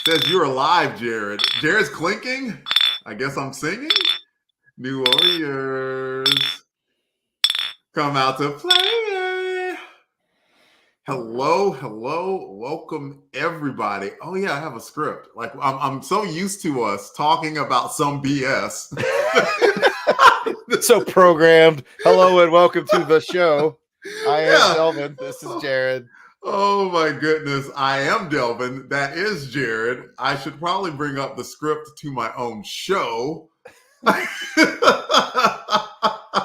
Says you're alive, Jarrod. Jarrod's clinking. I guess I'm singing. New Warriors come out to play. Hello, welcome everybody. Oh yeah, I have a script. Like I'm so used to us talking about some BS. So programmed. Hello and welcome to the show. I am Delvin. This is Jarrod. Oh my goodness, I am Delvin. That is Jarrod. I should probably bring up the script to my own show. They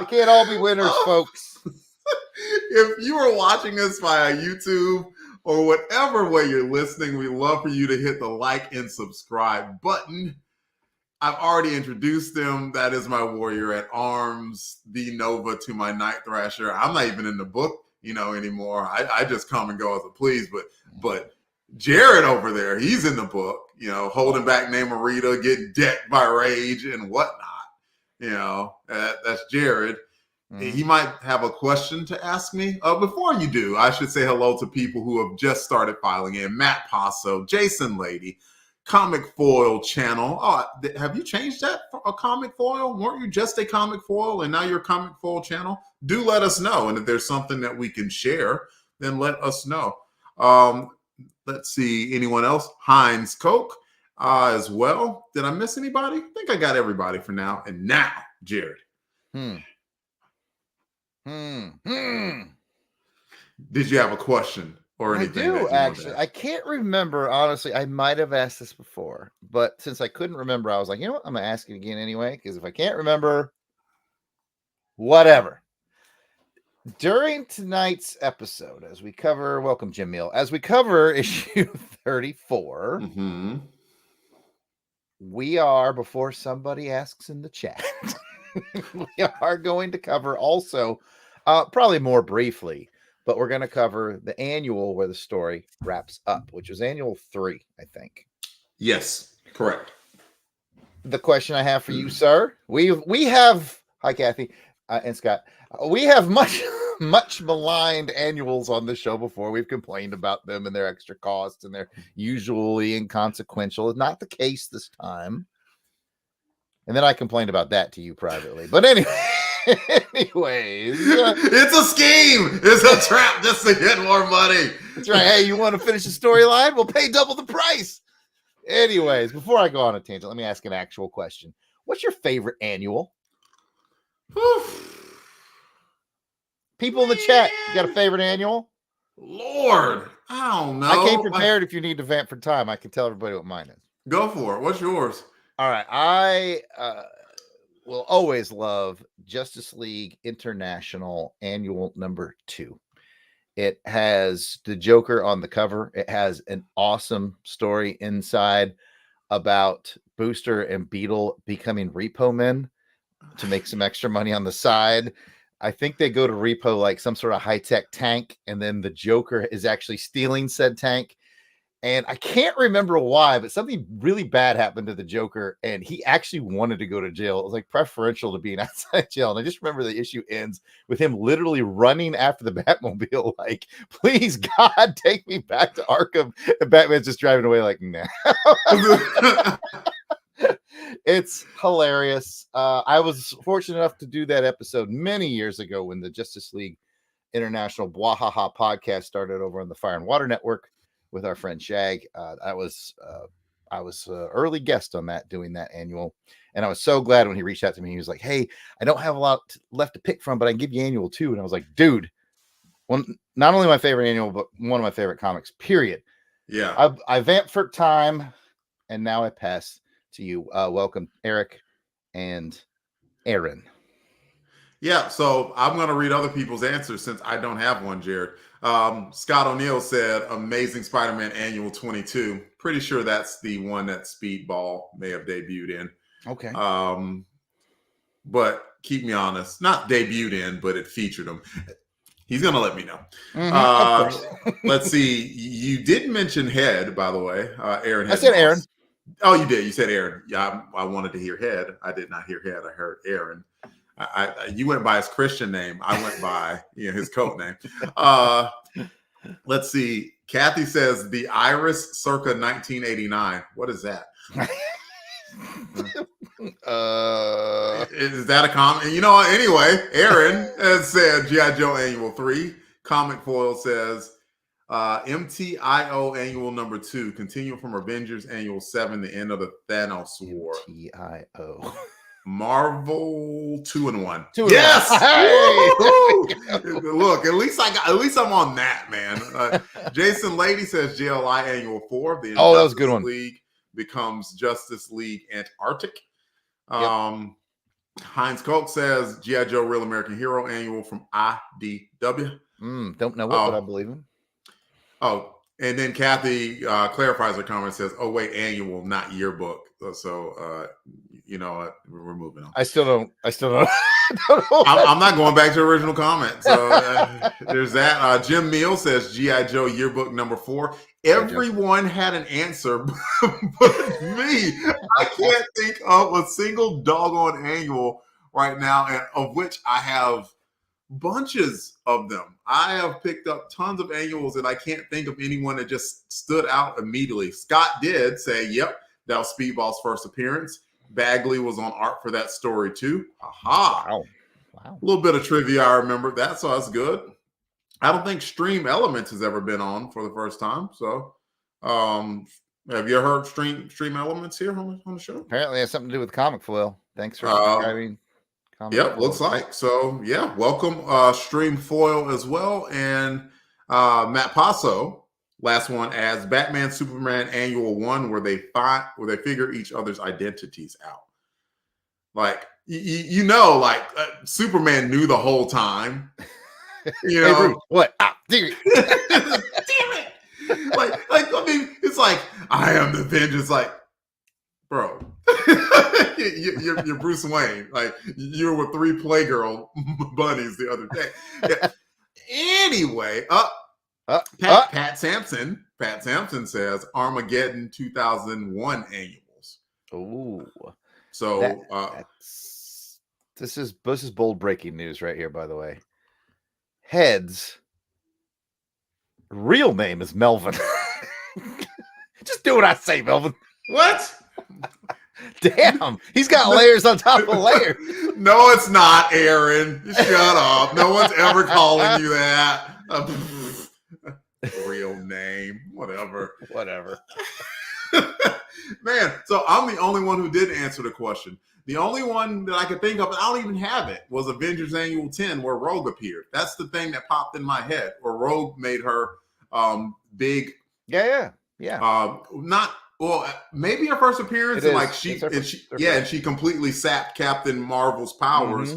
can't all be winners, folks. If you are watching us via YouTube or whatever way you're listening, we'd love for you to hit the like and subscribe button. I've already introduced them. That is my warrior at arms, the Nova to my Night Thrasher. I'm not even in the book, anymore. I just come and go as I please. But Jarrod over there, he's in the book, holding back Namorita, getting decked by rage and whatnot. That's Jarrod. He might have a question to ask me. Before you do, I should say hello to people who have just started filing in. Matt Passo, Jason Lady, Comic Foil Channel. Oh, have you changed that for a Comic Foil? Weren't you just a Comic Foil and now you're Comic Foil Channel? Do let us know. And if there's something that we can share, then let us know. Let's see. Anyone else? Heinz Coke as well. Did I miss anybody? I think I got everybody for now. And now, Jarrod. Did you have a question or anything? I do, actually. I can't remember, honestly. I might have asked this before, but since I couldn't remember, I was like, you know what? I'm going to ask it again anyway, because if I can't remember, whatever. During tonight's episode, as we cover, welcome, Jim Meal, as we cover issue 34, we are, before somebody asks in the chat, we are going to cover also, probably more briefly, but we're going to cover the annual where the story wraps up, which was annual 3, I think. Yes, correct. The question I have for you, sir, we have, hi, Kathy and Scott, we have much maligned annuals on the show before. We've complained about them and their extra costs, and they're usually inconsequential. It's not the case this time. And then I complained about that to you privately. But anyways, it's a scheme. It's a trap just to get more money. That's right. Hey, you want to finish the storyline? We'll pay double the price. Anyways, before I go on a tangent, let me ask an actual question. What's your favorite annual? People in the chat, you got a favorite annual? Lord, I don't know. I came prepared. If you need to vamp for time, I can tell everybody what mine is. Go for it. What's yours? All right. I will always love Justice League International Annual number 2. It has the Joker on the cover. It has an awesome story inside about Booster and Beetle becoming repo men to make some extra money on the side. I think they go to repo like some sort of high-tech tank, and then the Joker is actually stealing said tank. And I can't remember why, but something really bad happened to the Joker, and he actually wanted to go to jail. It was like preferential to being outside jail. And I just remember the issue ends with him literally running after the Batmobile, like, please, God, take me back to Arkham. And Batman's just driving away like, nah. It's hilarious. I was fortunate enough to do that episode many years ago when the Justice League International Bwahaha podcast started over on the Fire and Water Network with our friend Shag. I was early guest on that, doing that annual. And I was so glad when he reached out to me. He was like, hey, I don't have a lot left to pick from, but I can give you annual 2. And I was like, dude, not only my favorite annual, but one of my favorite comics, period. Yeah. I vamped for time, and now I pass to you. Welcome, Eric and Aaron. Yeah, so I'm going to read other people's answers since I don't have one, Jarrod. Scott O'Neill said Amazing Spider-Man Annual 22. Pretty sure that's the one that Speedball may have debuted in. Okay. But keep me honest, not debuted in, but it featured him. He's going to let me know. Let's see. You did mention Head, by the way. Aaron. I said Aaron. Oh, you did. You said Aaron. Yeah, I wanted to hear Head. I did not hear Head. I heard Aaron. You went by his Christian name. I went by his code name. Let's see. Kathy says the Iris circa 1989. What is that? Is that a comment? You know what? Anyway, Aaron has said G.I. Joe Annual 3. Comic Foil says MTIO Annual number 2. Continue from Avengers Annual 7. The end of the Thanos War. MTIO. Marvel 2-in-1. 2-in-1. Yes. Hey! Look, at least I'm on that, man. Jason Lady says JLI Annual 4. The that was a good one. League becomes Justice League Antarctic. Yep. Heinz Koch says G.I. Joe Real American Hero Annual from IDW. Don't know what, but I believe him. Oh, and then Kathy clarifies her comment, says, "Oh wait, annual, not yearbook." So you know what? We're moving on. I still don't. I'm not going back to the original comment. So there's that. Jim Meal says G.I. Joe Yearbook number 4. Everyone had an answer, but me. I can't think of a single doggone annual right now, and of which I have bunches of them. I have picked up tons of annuals, and I can't think of anyone that just stood out immediately. Scott did say, "Yep, that was Speedball's first appearance." Bagley was on art for that story too. Aha! Wow. A little bit of trivia I remember that, so that's good. I don't think Stream Elements has ever been on for the first time. So, have you heard Stream Elements here on the show? Apparently, it has something to do with Comic Foil. Thanks for subscribing. Yep, looks like so. Yeah, welcome Stream Foil as well, and Matt Passo. Last one as Batman Superman Annual 1, where they figure each other's identities out. Like you know, like Superman knew the whole time. You know hey, Bruce, what? Damn it! Damn it! Like I mean, it's like I am the vengeance. Like, bro, you're Bruce Wayne. Like you were with 3 Playgirl bunnies the other day. Yeah. Anyway, Pat Sampson. Pat Sampson says Armageddon 2001 annuals. Oh, so this is bold breaking news right here. By the way, Head's real name is Melvin. Just do what I say, Melvin. What? Damn, he's got layers on top of layers. No, it's not, Aaron. Shut up. No one's ever calling you that. Real name, whatever. Man, so I'm the only one who didn't answer the question. The only one that I could think of, and I don't even have it, was Avengers Annual 10, where Rogue appeared. That's the thing that popped in my head, where Rogue made her big. Yeah. Maybe her first appearance, and she completely sapped Captain Marvel's powers,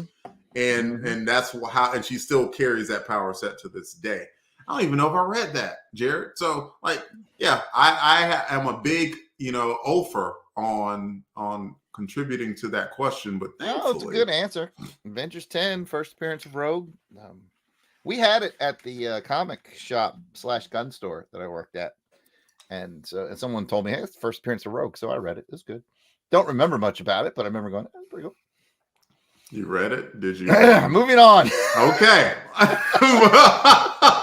and that's how, and she still carries that power set to this day. I don't even know if I read that, Jarrod. So, I am a big, offer on contributing to that question, but thankfully, it's a good answer. Avengers 10, first appearance of Rogue. We had it at the comic shop / gun store that I worked at. And someone told me, hey, it's the first appearance of Rogue. So I read it. It was good. Don't remember much about it, but I remember going, pretty cool. You read it? Did you? Moving on. Okay.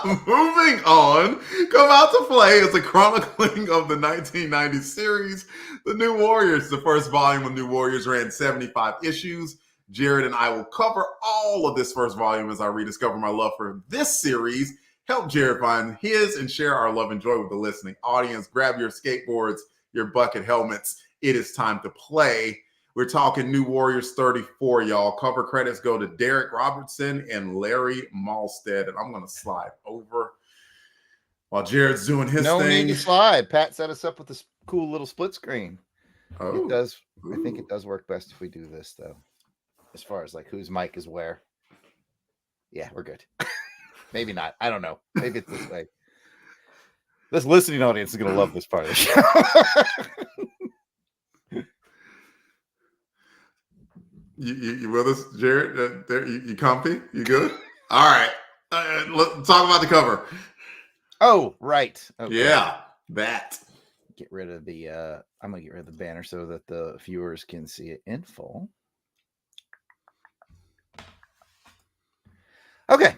Moving on. Come Out to Play is a chronicling of the 1990 series, The New Warriors. The first volume of New Warriors ran 75 issues. Jarrod and I will cover all of this first volume as I rediscover my love for this series. Help Jarrod find his and share our love and joy with the listening audience. Grab your skateboards, your bucket helmets. It is time to play. We're talking New Warriors 34, y'all. Cover credits go to Derek Robertson and Larry Malstead. And I'm going to slide over while Jarrod's doing his thing. No need to slide. Pat set us up with this cool little split screen. Oh, it does. I think it does work best if we do this, though. As far as whose mic is where. Yeah, we're good. Maybe not. I don't know. Maybe it's this way. This listening audience is going to love this part of the show. You with us, Jarrod? There, you comfy? You good? All right. Let's talk about the cover. Oh, right. Okay. Yeah, that. Get rid of the. I'm going to get rid of the banner so that the viewers can see it in full. Okay.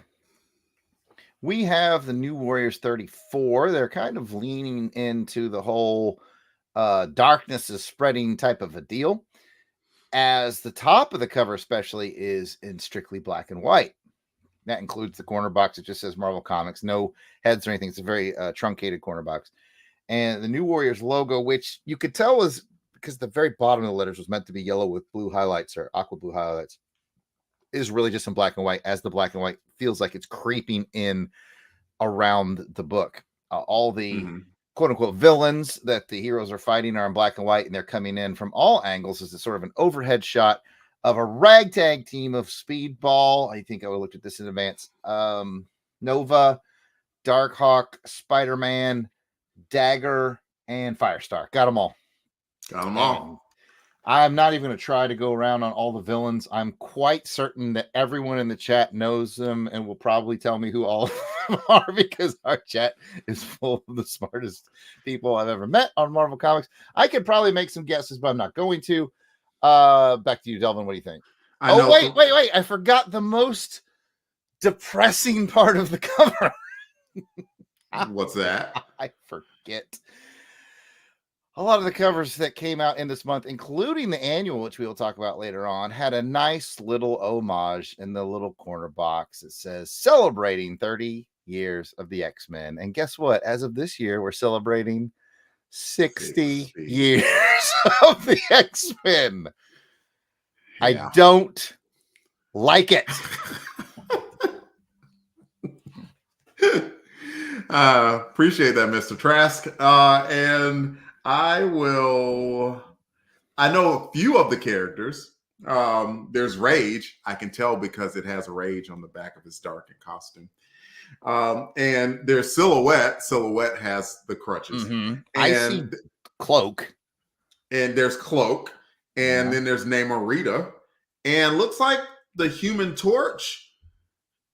We have the New Warriors 34. They're kind of leaning into the whole darkness is spreading type of a deal, as the top of the cover especially is in strictly black and white. That includes the corner box. It just says Marvel Comics, no heads or anything. It's a very truncated corner box. And the New Warriors logo, which you could tell was because the very bottom of the letters was meant to be yellow with blue highlights or aqua blue highlights, is really just in black and white, as the black and white feels like it's creeping in around the book. All the quote unquote villains that the heroes are fighting are in black and white, and they're coming in from all angles as a sort of an overhead shot of a ragtag team of Speedball. I think I looked at this in advance. Nova, Darkhawk, Spider-Man, Dagger, and Firestar. Got them all. I'm not even going to try to go around on all the villains. I'm quite certain that everyone in the chat knows them and will probably tell me who all of them are, because our chat is full of the smartest people I've ever met on Marvel Comics. I could probably make some guesses, but I'm not going to. Back to you, Delvin. What do you think? Wait. I forgot the most depressing part of the cover. What's that? I forget. A lot of the covers that came out in this month, including the annual, which we will talk about later on, had a nice little homage in the little corner box. It says, celebrating 30 years of the X-Men. And guess what? As of this year, we're celebrating 60 years of the X-Men. Yeah. I don't like it. Appreciate that, Mr. Trask. And I know a few of the characters. There's Rage. I can tell because it has Rage on the back of his darkened costume. And there's Silhouette. Silhouette has the crutches. And I see Cloak. And there's Cloak. And then there's Namorita. And looks like the Human Torch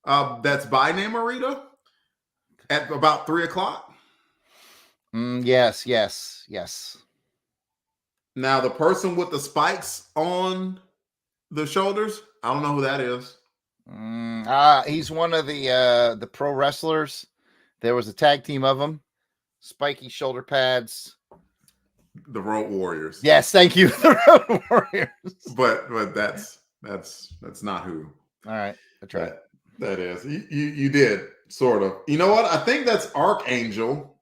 that's by Namorita at about 3:00. Yes. Now, the person with the spikes on the shoulders, I don't know who that is. He's one of the pro wrestlers. There was a tag team of them. Spiky shoulder pads. The Road Warriors. Yes, thank you. The Road Warriors. But that's not who. All right, I tried. That is. You did, sort of. You know what? I think that's Archangel.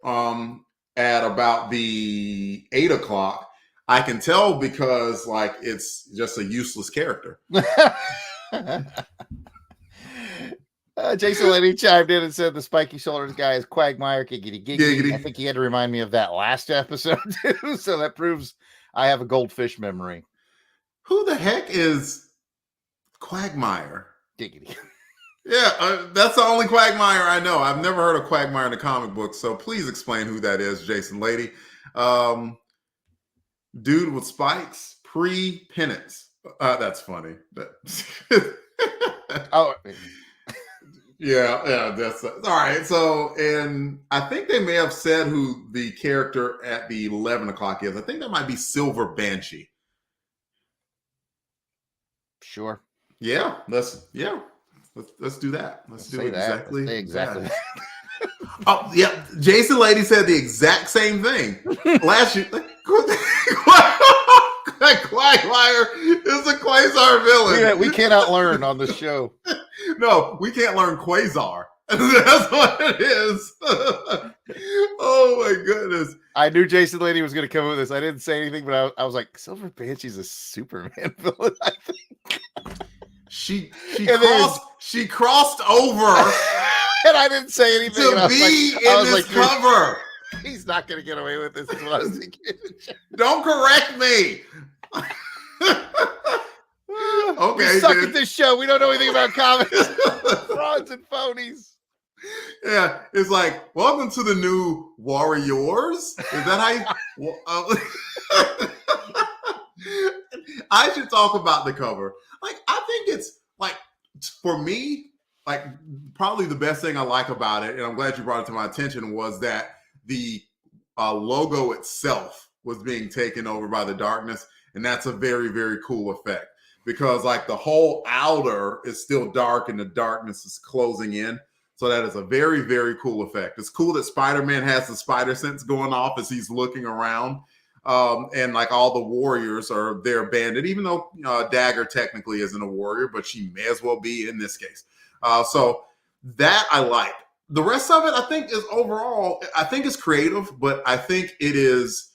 At about the 8:00, I can tell because like it's just a useless character. Jason Lenny chimed in and said the spiky shoulders guy is Quagmire. Giggity. I think he had to remind me of that last episode too. So that proves I have a goldfish memory. Who the heck is Quagmire? Giggity. Yeah, that's the only Quagmire I know. I've never heard of Quagmire in the comic book, so please explain who that is, Jason Lady. Dude with spikes, pre-penance. That's funny. Oh, yeah, that's all right. So, and I think they may have said who the character at the 11:00 is. I think that might be Silver Banshee. Sure. Yeah, let's do that. Let's do exactly that. Oh yeah, Jason Lady said the exact same thing last year. Quagmire is a Quasar villain. We cannot learn on the show. No, we can't learn Quasar. That's what it is. Oh my goodness! I knew Jason Lady was going to come with this. I didn't say anything, but I was like, Silver Banshee's a Superman villain, I think. She crossed over, and I didn't say anything to be in this cover. He's not going to get away with this. Is what I was thinking. Don't correct me. Okay, we suck at this show. We don't know anything about comics. Frauds and phonies. Yeah, it's like, welcome to the new Warriors. Is that how you? I should talk about the cover. Like, I think it's like, for me, like probably the best thing I like about it, and I'm glad you brought it to my attention, was that the logo itself was being taken over by the darkness, and that's a very, very cool effect because like the whole outer is still dark and the darkness is closing in. So that is a very, very cool effect. It's cool that Spider-Man has the spider sense going off as he's looking around. And like all the warriors are there banded, even though Dagger technically isn't a warrior, but she may as well be in this case. So that I like. The rest of it, I think, is overall, I think it's creative, but I think it is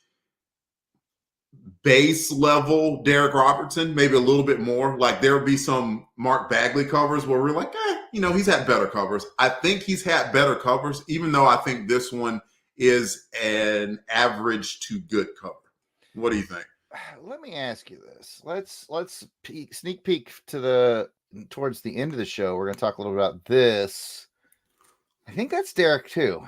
base level Derek Robertson, maybe a little bit more. Like there'll be some Mark Bagley covers where we're like, he's had better covers. I think he's had better covers, even though I think this one is an average to good cover. What do you think? Let me ask you this. Let's sneak peek towards the end of the show. We're going to talk a little about this. I think that's Derek too.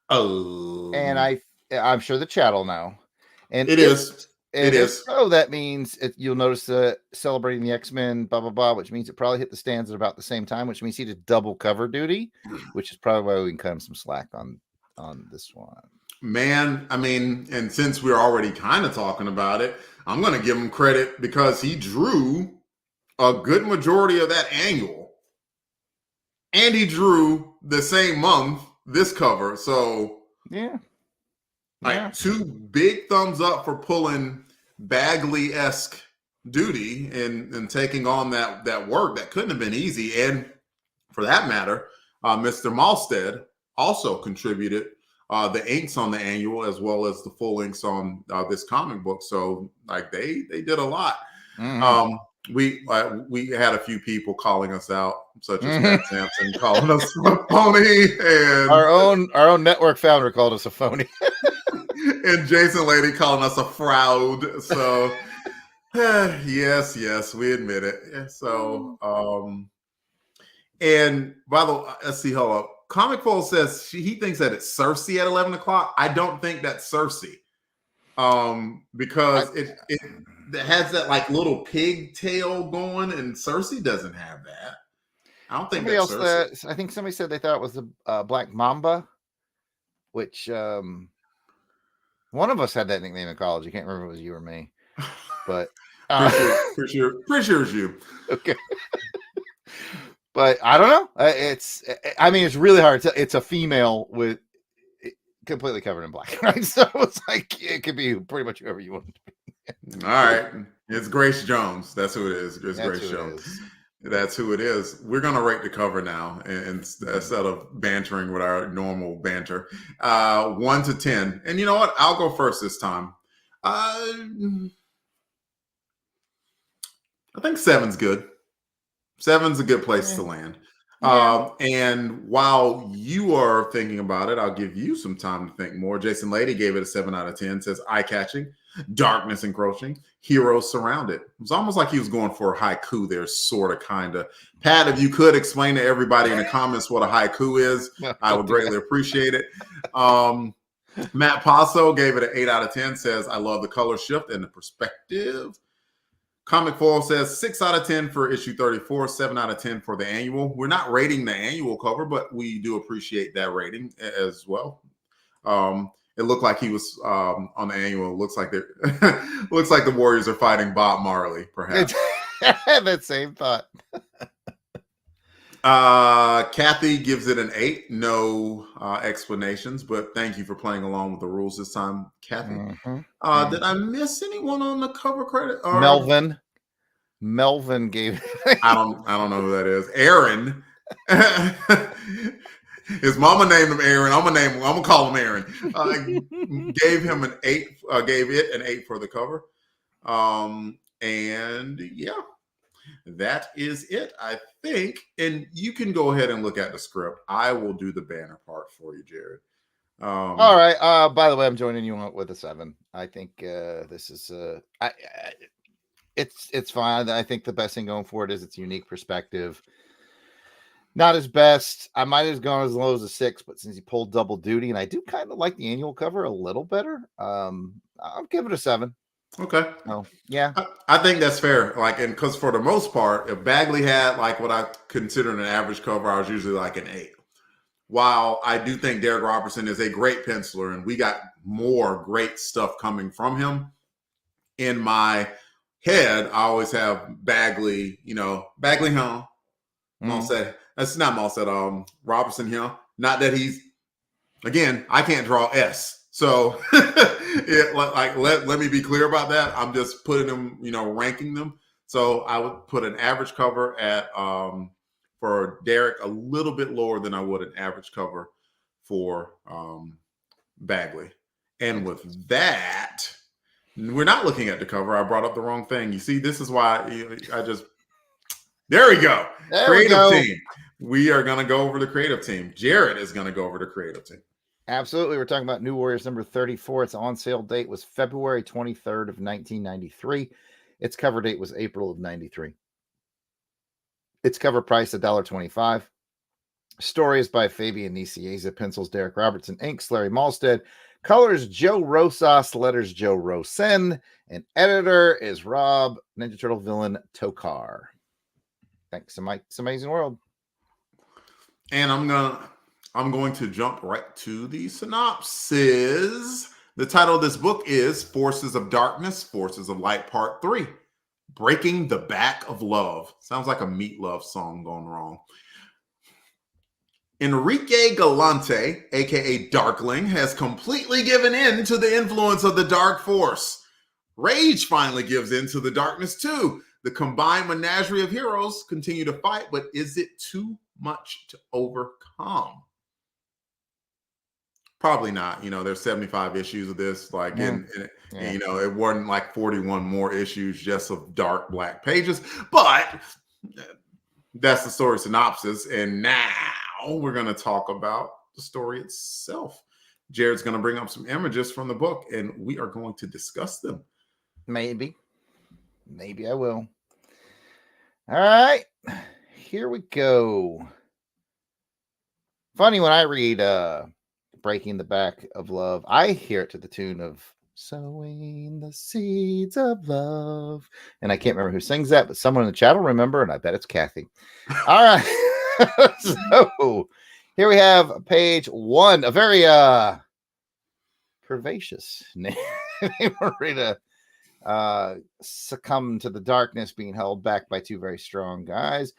Oh, and I'm sure the chat will know. And it is. And if so, that means you'll notice celebrating the X-Men, blah, blah, blah, which means it probably hit the stands at about the same time, which means he did double cover duty, which is probably why we can cut him some slack on this one. Man, I mean, and since we're already kind of talking about it, I'm going to give him credit because he drew a good majority of that annual. And he drew the same month this cover. So, like 2 big thumbs up for pulling Bagley-esque duty and taking on that work that couldn't have been easy. And for that matter, Mr. Malstead also contributed the inks on the annual as well as the full inks on this comic book. So like they did a lot. Mm-hmm. We had a few people calling us out, such as Matt Sampson calling us a phony, and our own network founder called us a phony, and Jason Lady calling us a fraud. So yes, we admit it. So and by the way, let's see. Hold up. Comic Foil says he thinks that it's Cersei at 11 o'clock. I don't think that's Cersei, because it has that like little pigtail going, and Cersei doesn't have that. I don't think that's Cersei. I think somebody said they thought it was the Black Mamba, which one of us had that nickname in college. I can't remember if it was you or me, but pretty sure it's you. Okay. But I don't know. It's really hard. It's a female with completely covered in black, right? So it's like it could be pretty much whoever you want it to be. All right, it's Grace Jones. That's who it is. It's Grace Jones. That's who it is. We're gonna rate the cover now, and instead of bantering with our normal banter, 1 to 10. And you know what? I'll go first this time. I think 7's good. 7's a good place to land. Yeah. And while you are thinking about it, I'll give you some time to think more. Jason Lady gave it a 7 out of 10, says eye-catching, darkness encroaching, heroes surrounded. It's almost like he was going for a haiku there, sort of, kind of. Pat, if you could explain to everybody in the comments what a haiku is, I would greatly appreciate it. Matt Passo gave it an 8 out of 10, says, I love the color shift and the perspective. Comic Foil says 6 out of 10 for issue 34, 7 out of 10 for the annual. We're not rating the annual cover, but we do appreciate that rating as well. It looked like he was on the annual. It looks like the Warriors are fighting Bob Marley, perhaps. That same thought. Kathy gives it an 8. No explanations, but thank you for playing along with the rules this time, Kathy. Mm-hmm. Did I miss anyone on the cover credit? Melvin gave it. I don't know who that is. Aaron. His mama named him Aaron. I'm gonna call him Aaron. Gave him an 8. Gave it an 8 for the cover. And yeah. That is it, I think. And you can go ahead and look at the script. I will do the banner part for you, Jarrod. All right. By the way, I'm joining you with a 7. I think this is it's fine. I think the best thing going for it is its unique perspective. Not his best. I might have gone as low as a 6, but since he pulled double duty, and I do kind of like the annual cover a little better, I'll give it a 7. Okay. Oh, yeah. I think that's fair. Like, and because for the most part, if Bagley had like what I consider an average cover, I was usually like an 8. While I do think Derek Robertson is a great penciler, and we got more great stuff coming from him, in my head, I always have Bagley, Bagley home. That's not Malstead. Robertson here. Not that he's, again, I can't draw S. So let me be clear about that. I'm just putting them, ranking them. So I would put an average cover at for Derek a little bit lower than I would an average cover for Bagley. And with that, we're not looking at the cover. I brought up the wrong thing. You see, this is why there we go. Creative team. We are going to go over the creative team. Jarrod is going to go over the creative team. Absolutely. We're talking about New Warriors number 34. Its on sale date was February 23rd of 1993. Its cover date was April of 93. Its cover price $1.25. Story is by Fabian Nicieza. Pencils Derek Robertson. Inks Larry Malstead. Colors Joe Rosas. Letters Joe Rosen. And editor is Rob Ninja Turtle villain Tokar. Thanks to Mike's Amazing World. And I'm going to jump right to the synopsis. The title of this book is Forces of Darkness, Forces of Light, Part 3. Breaking the Back of Love. Sounds like a Meat Love song gone wrong. Enrique Galante, aka Darkling, has completely given in to the influence of the Dark Force. Rage finally gives in to the darkness too. The combined menagerie of heroes continue to fight, but is it too much to overcome? Probably not. There's 75 issues of this. It wasn't like 41 more issues just of dark black pages. But that's the story synopsis. And now we're going to talk about the story itself. Jarrod's going to bring up some images from the book, and we are going to discuss them. Maybe I will. All right, here we go. Funny, when I read Breaking the Back of Love, I hear it to the tune of Sowing the Seeds of Love. And I can't remember who sings that, but someone in the chat will remember, and I bet it's Kathy. All right. So here we have page 1, a very pervacious name. Marina succumb to the darkness, being held back by 2 very strong guys.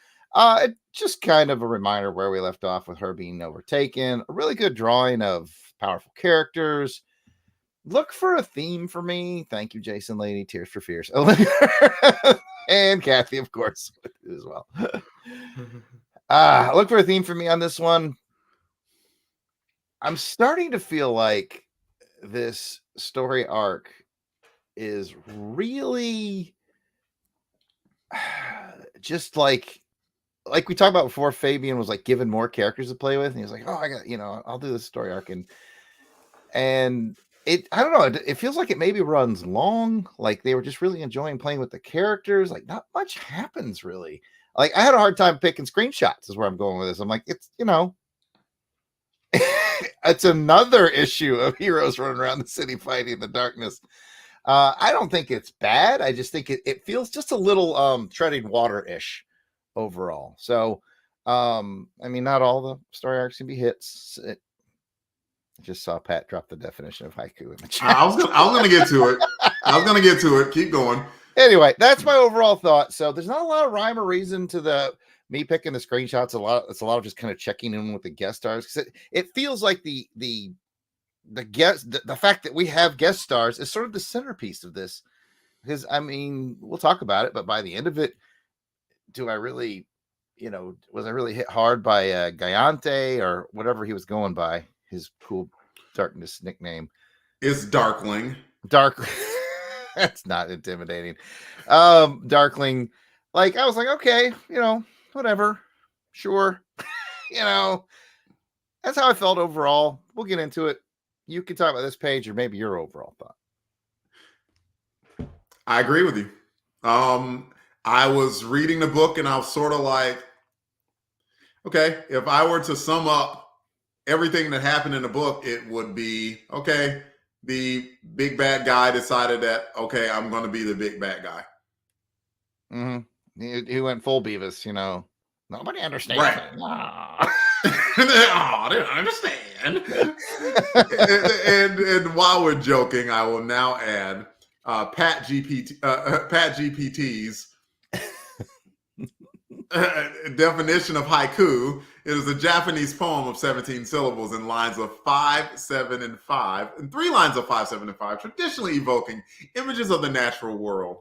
Just kind of a reminder where we left off with her being overtaken. A really good drawing of powerful characters. Look for a theme for me. Thank you, Jason Lady. Tears for Fears. And Kathy, of course, as well. Look for a theme for me on this one. I'm starting to feel like this story arc is really just like we talked about before. Fabian was like given more characters to play with, and he was like, "Oh, I got, I'll do this story arc," and it, I don't know, it feels like it maybe runs long. Like they were just really enjoying playing with the characters. Like not much happens really. Like I had a hard time picking screenshots. Is where I'm going with this. I'm like, it's it's another issue of heroes running around the city fighting the darkness. I don't think it's bad. I just think it feels just a little treading water-ish overall. So, not all the story arcs can be hits. I just saw Pat drop the definition of haiku in the chat. I was gonna get to it. Keep going. Anyway, that's my overall thought. So there's not a lot of rhyme or reason to me picking the screenshots. It's a lot of just kind of checking in with the guest stars, because it feels like the fact that we have guest stars is sort of the centerpiece of this. Because we'll talk about it, but by the end of it, do I really, was I really hit hard by Gallante or whatever he was going by, his cool darkness nickname? It's Darkling. That's not intimidating. Darkling. Like I was like, okay, whatever, sure. That's how I felt overall. We'll get into it. You can talk about this page or maybe your overall thought. I agree with you. I was reading the book and I was sort of like, okay, if I were to sum up everything that happened in the book, it would be, okay, the big bad guy decided that, okay, I'm going to be the big bad guy. Mm-hmm. He went full Beavis, Nobody understands. Right. I didn't understand. and while we're joking, I will now add Pat GPT's definition of haiku. It is a Japanese poem of 17 syllables in lines of 5, 7, and 5, and 3 lines of 5, 7, and 5, traditionally evoking images of the natural world.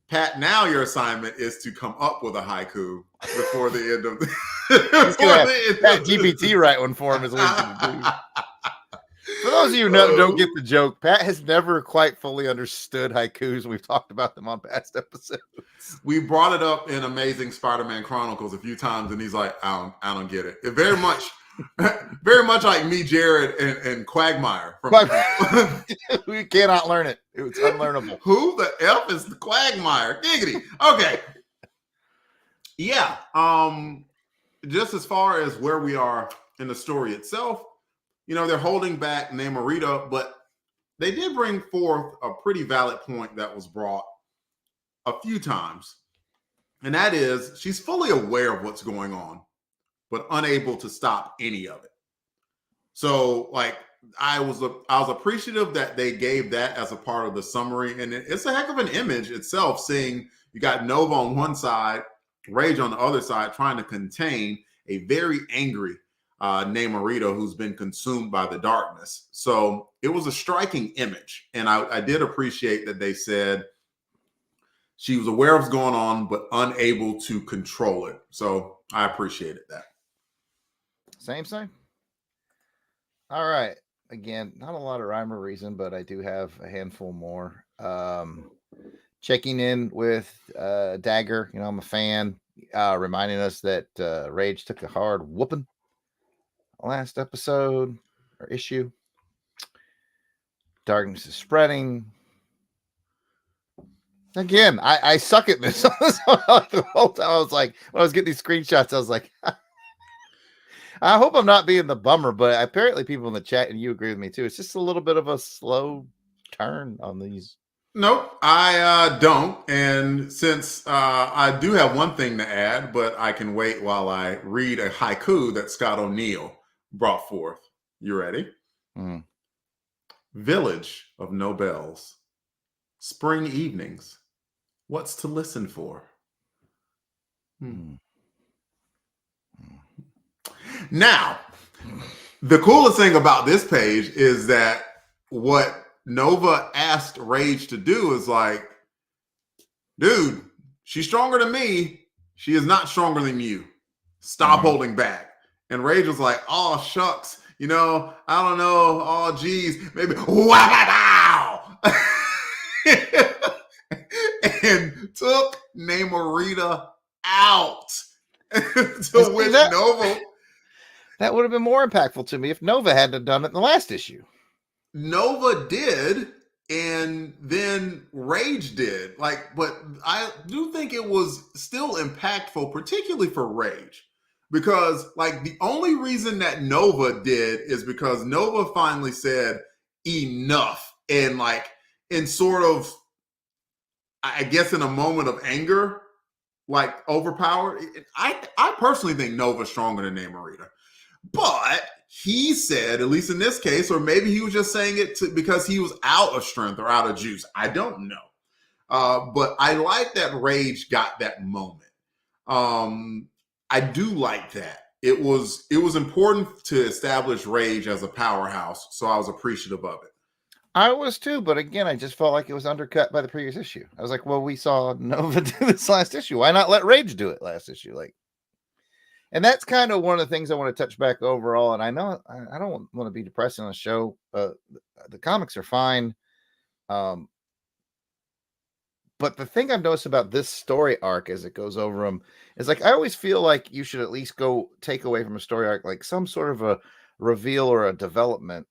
Pat, now your assignment is to come up with a haiku before the end of the. He's gonna have Pat GPT write one for him. Is what he's gonna do. For those of you who don't get the joke, Pat has never quite fully understood haikus. We've talked about them on past episodes. We brought it up in Amazing Spider-Man Chronicles a few times, and he's like, I don't get it. It very much like me, Jarrod, and Quagmire. We cannot learn it. It's unlearnable. Who the F is the Quagmire? Giggity. Okay. Yeah. Just as far as where we are in the story itself, they're holding back Namorita, but they did bring forth a pretty valid point that was brought a few times. And that is, she's fully aware of what's going on, but unable to stop any of it. So, I was appreciative that they gave that as a part of the summary. And it's a heck of an image itself, seeing you got Nova on one side, Rage on the other side, trying to contain a very angry Namorita who's been consumed by the darkness. So it was a striking image. And I did appreciate that they said she was aware of what's going on, but unable to control it. So I appreciated that. Same. All right. Again, not a lot of rhyme or reason, but I do have a handful more. Checking in with Dagger. I'm a fan. Reminding us that Rage took a hard whooping last episode or issue. Darkness is spreading. Again, I suck at this. The whole time I was like, when I was getting these screenshots, I was like, I hope I'm not being the bummer, but apparently people in the chat, and you agree with me too, it's just a little bit of a slow turn on these. Nope, I don't. And since I do have one thing to add, but I can wait while I read a haiku that Scott O'Neill brought forth. You ready? Village of no bells. Spring evenings. What's to listen for? Now, the coolest thing about this page is that what Nova asked Rage to do is like, dude, she's stronger than me. She is not stronger than you. Stop holding back. And Rage was like, oh, shucks. I don't know. Oh, geez. Maybe. Wow. And took Namorita out. To which Nova. That would have been more impactful to me if Nova hadn't done it in the last issue. Nova did, and then Rage did. But I do think it was still impactful, particularly for Rage. Because, the only reason that Nova did is because Nova finally said enough. And, in sort of, I guess, in a moment of anger, overpowered. I personally think Nova's stronger than Namorita. But he said, at least in this case, or maybe he was just saying it because he was out of strength or out of juice. I don't know. But I like that Rage got that moment. I do like that. It was important to establish Rage as a powerhouse, so I was appreciative of it. I was too, but again, I just felt like it was undercut by the previous issue. I was like, well, we saw Nova do this last issue. Why not let Rage do it last issue? And that's kind of one of the things I want to touch back overall. And I know I don't want to be depressing on the show. The comics are fine. But the thing I've noticed about this story arc as it goes over them is I always feel like you should at least go take away from a story arc, some sort of a reveal or a development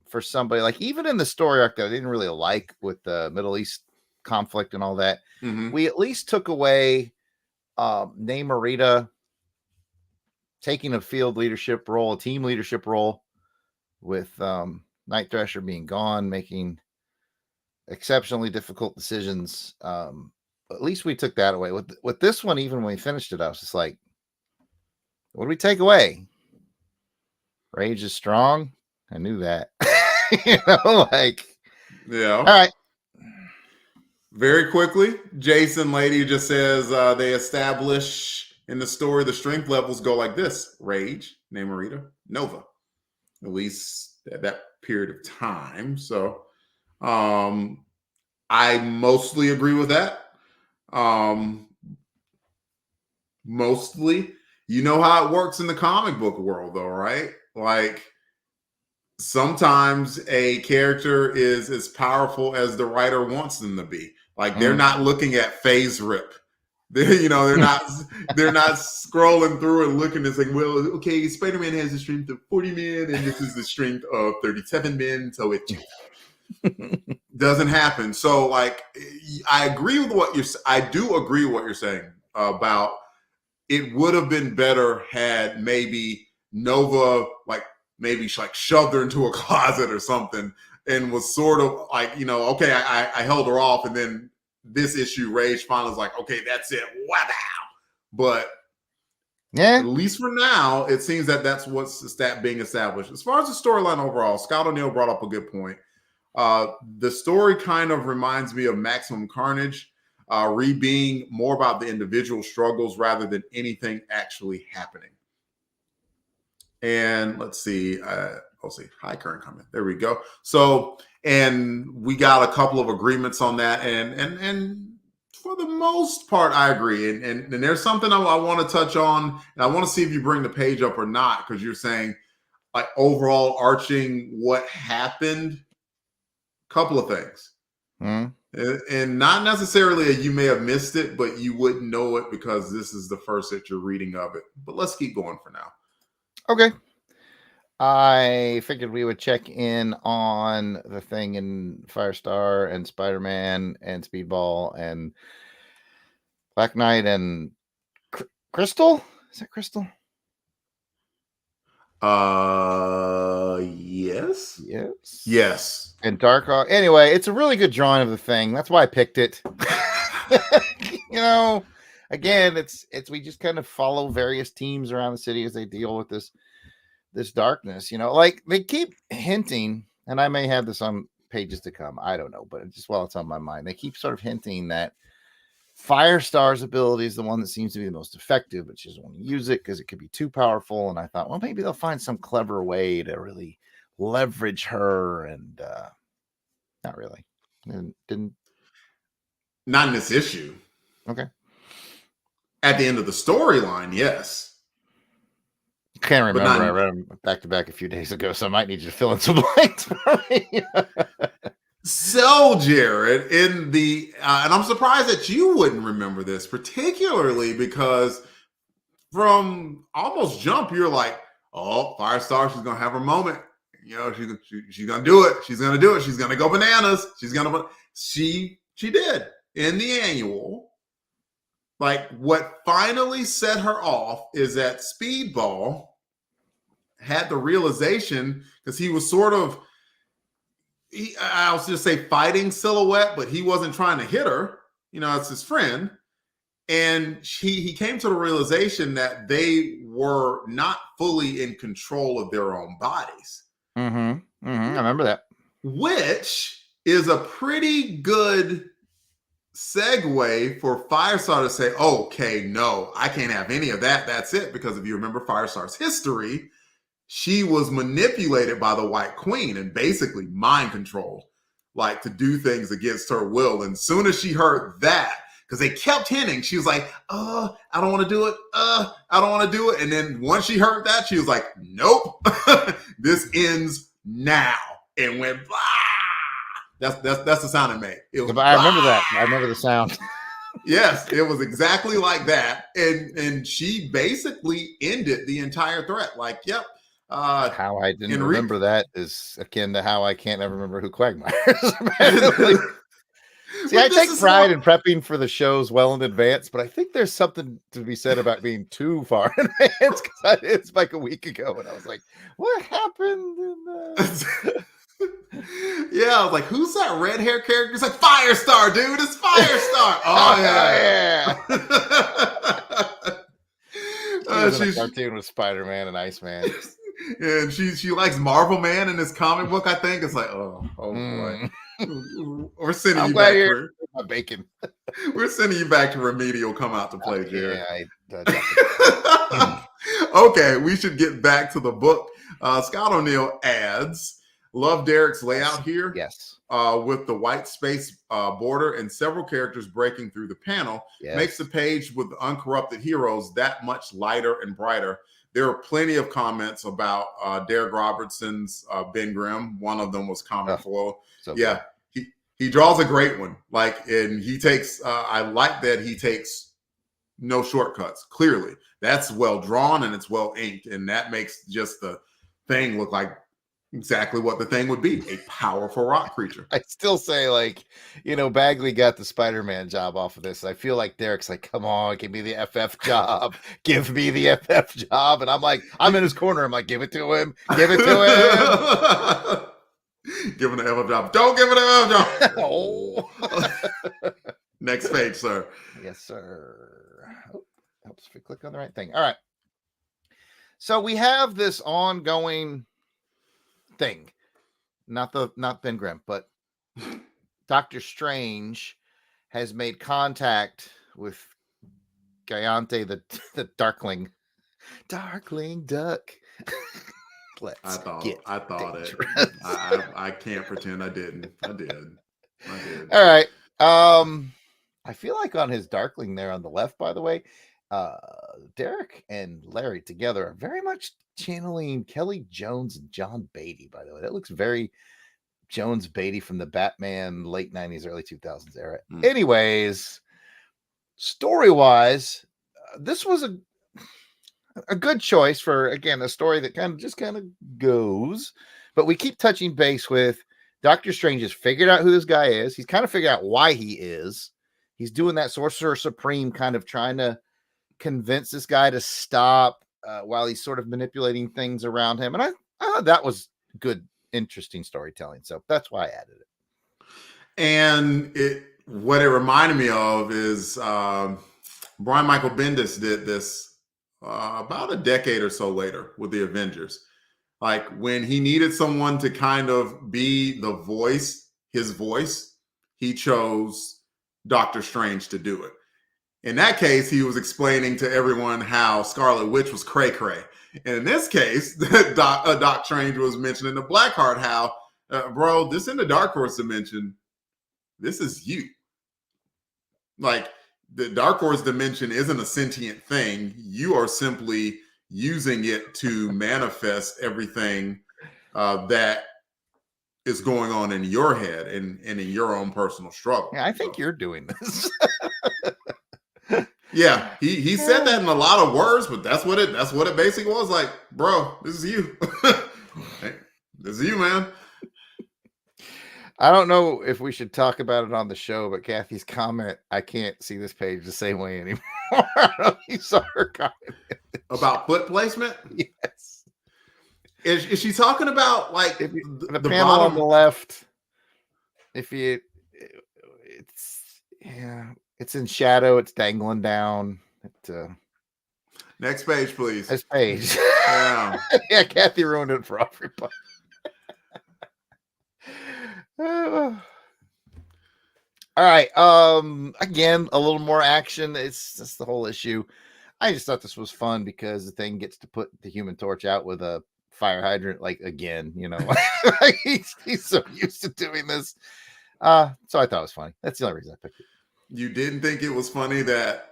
for somebody. Even in the story arc that I didn't really like with the Middle East conflict and all that, we at least took away Namorita taking a field leadership role, a team leadership role, with Night Thrasher being gone, making exceptionally difficult decisions. At least we took that away. With this one, even when we finished it, I was just like, what do we take away? Rage is strong. I knew that. Yeah. All right. Very quickly, Jason Lady just says they establish in the story the strength levels go like this: Rage, Namorita, Nova. At least at that period of time. So I mostly agree with that. Mostly, you know how it works in the comic book world, though, right? Like sometimes a character is as powerful as the writer wants them to be. Like they're not looking at phase rip. They're not scrolling through and looking and saying, well, okay, Spider-Man has the strength of 40 men and this is the strength of 37 men, so it doesn't happen. So like I agree with I do agree with what you're saying about it would have been better had maybe Nova maybe shoved her into a closet or something and was sort of like, okay, I held her off, and then this issue, Rage finally was like, okay, that's it. Wow. But yeah, at least for now, it seems that that's what's being established. As far as the storyline overall, Scott O'Neill brought up a good point. The story kind of reminds me of Maximum Carnage, being more about the individual struggles rather than anything actually happening. And let's see. Hi, current comment. There we go. So, and we got a couple of agreements on that, and for the most part, I agree. And there's something I want to touch on, and I want to see if you bring the page up or not, because you're saying like overall arching what happened. Couple of things, and not necessarily you may have missed it, but you wouldn't know it because this is the first that you're reading of it. But let's keep going for now. Okay. I figured we would check in on the thing in Firestar and Spider-Man and Speedball and Black Knight and Crystal. Is that Crystal? Yes. And Darkhawk. Anyway, it's a really good drawing of the thing. That's why I picked it. Again, it's we just kind of follow various teams around the city as they deal with this darkness. Like they keep hinting, and I may have this on pages to come, I don't know, but just while it's on my mind, they keep sort of hinting that Firestar's ability is the one that seems to be the most effective, but she doesn't want to use it because it could be too powerful. And I thought, well, maybe they'll find some clever way to really leverage her, and not really. Didn't. Not in this issue. Okay. At the end of the storyline, yes. Can't remember. I read them back to back a few days ago, so I might need you to fill in some blanks for me. So, Jarrod, in the and I'm surprised that you wouldn't remember this, particularly because from almost jump, you're like, oh, Firestar, she's gonna have her moment. She's gonna do it. She's gonna do it. She's gonna go bananas. She did in the annual. Like what finally set her off is that Speedball had the realization, because he was sort of, I'll just say fighting Silhouette, but he wasn't trying to hit her. It's his friend. And he came to the realization that they were not fully in control of their own bodies. I remember that. Which is a pretty good segue for Firestar to say, okay, no, I can't have any of that. That's it. Because if you remember Firestar's history, she was manipulated by the White Queen and basically mind controlled, like to do things against her will. And soon as she heard that, because they kept hinting, she was like, I don't want to do it. I don't want to do it. And then once she heard that, she was like, nope, this ends now. And went, blah. That's the sound it made. It was, I remember that. I remember the sound. Yes, it was exactly like that. And she basically ended the entire threat. Like, yep. How I didn't remember that is akin to how I can't ever remember who Quagmire is. See, I take pride in prepping for the shows well in advance, but I think there's something to be said about being too far in advance, because it's like a week ago, and I was like, what happened? Yeah, I was like, who's that red hair character? It's like Firestar, dude. It's Firestar. Oh, yeah. She's in a cartoon with Spider-Man and Iceman. And she likes Marvel Man in this comic book, I think. It's like, oh boy. We're sending you back here. my bacon. We're sending you back to remedial. Come out to play, Jared. Yeah, Okay, we should get back to the book. Scott O'Neill adds, love Derek's layout here. Yes. With the white space border and several characters breaking through the panel, makes the page with the uncorrupted heroes that much lighter and brighter. There are plenty of comments about Derek Robertson's Ben Grimm. One of them was comic foil. Yeah, he draws a great one. Like, and he takes. I like that he takes no shortcuts. Clearly, that's well drawn and it's well inked, and that makes just the thing look like exactly what the thing would be, a powerful rock creature. I still say, like, Bagley got the Spider-Man job off of this. I feel like Derek's like, come on, give me the FF job. Give me the FF job. And I'm like, I'm in his corner. I'm like, give it to him. Give it to him. Give him the FF job. Don't give it an FF job. Oh. Next page, sir. Yes, sir. Oh, helps if we click on the right thing. All right. So we have this ongoing thing, not Ben Grimm, but Doctor Strange has made contact with Gayante, the Darkling Duck. I thought it. I can't pretend I didn't. I did. All right. I feel like on his Darkling there on the left, by the way, Derek and Larry together are very much channeling Kelly Jones and John Beatty, by the way. That looks very Jones Beatty from the Batman late 90s, early 2000s era. Anyways, story-wise, this was a good choice for, again, a story that kind of goes, but we keep touching base with Doctor Strange has figured out who this guy is. He's kind of figured out why he is. He's doing that Sorcerer Supreme kind of trying to convince this guy to stop while he's sort of manipulating things around him. And I thought that was good, interesting storytelling. So that's why I added it. And what it reminded me of is Brian Michael Bendis did this about a decade or so later with the Avengers. Like, when he needed someone to kind of be the voice, his voice, he chose Doctor Strange to do it. In that case, he was explaining to everyone how Scarlet Witch was cray-cray. And in this case, Doc Strange was mentioning the Blackheart, how, bro, this in the Dark Horse dimension, this is you. Like, the Dark Horse dimension isn't a sentient thing. You are simply using it to manifest everything that is going on in your head and in your own personal struggle. Yeah, I think you're doing this. Yeah, he said that in a lot of words, but that's what it basically was. Like, bro, this is you. Hey, this is you, man. I don't know if we should talk about it on the show, but Kathy's comment, I can't see this page the same way anymore. I don't know if you saw her comment. About foot placement? Yes. Is she talking about, like, the the panel bottom on the left? It's in shadow. It's dangling down. Next page, please. This page. Yeah. Yeah, Kathy ruined it for everybody. All right. Again, a little more action. It's just the whole issue. I just thought this was fun because the thing gets to put the Human Torch out with a fire hydrant, like, again, he's so used to doing this. So I thought it was funny. That's the only reason I picked it. You didn't think it was funny that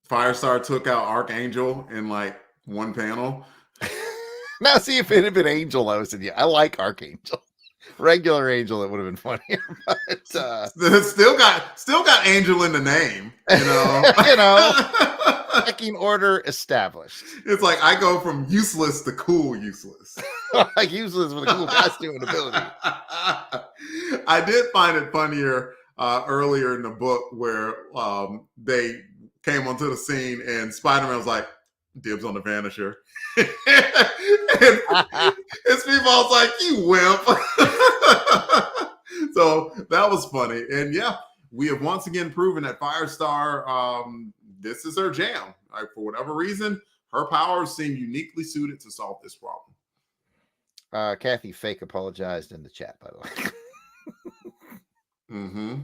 Firestar took out Archangel in, like, one panel? Now, see, if it had been Angel, I would say, yeah, I like Archangel. Regular Angel, it would have been funnier. But still got Angel in the name, Pecking order established. It's like I go from useless to cool useless. Like useless with a cool costume and ability. I did find it funnier earlier in the book where they came onto the scene and Spider-Man was like, dibs on the Vanisher. And his people was like, you wimp. So that was funny. And yeah, we have once again proven that Firestar, this is her jam. Like, for whatever reason, her powers seem uniquely suited to solve this problem. Kathy fake apologized in the chat, by the way. Mm-hmm.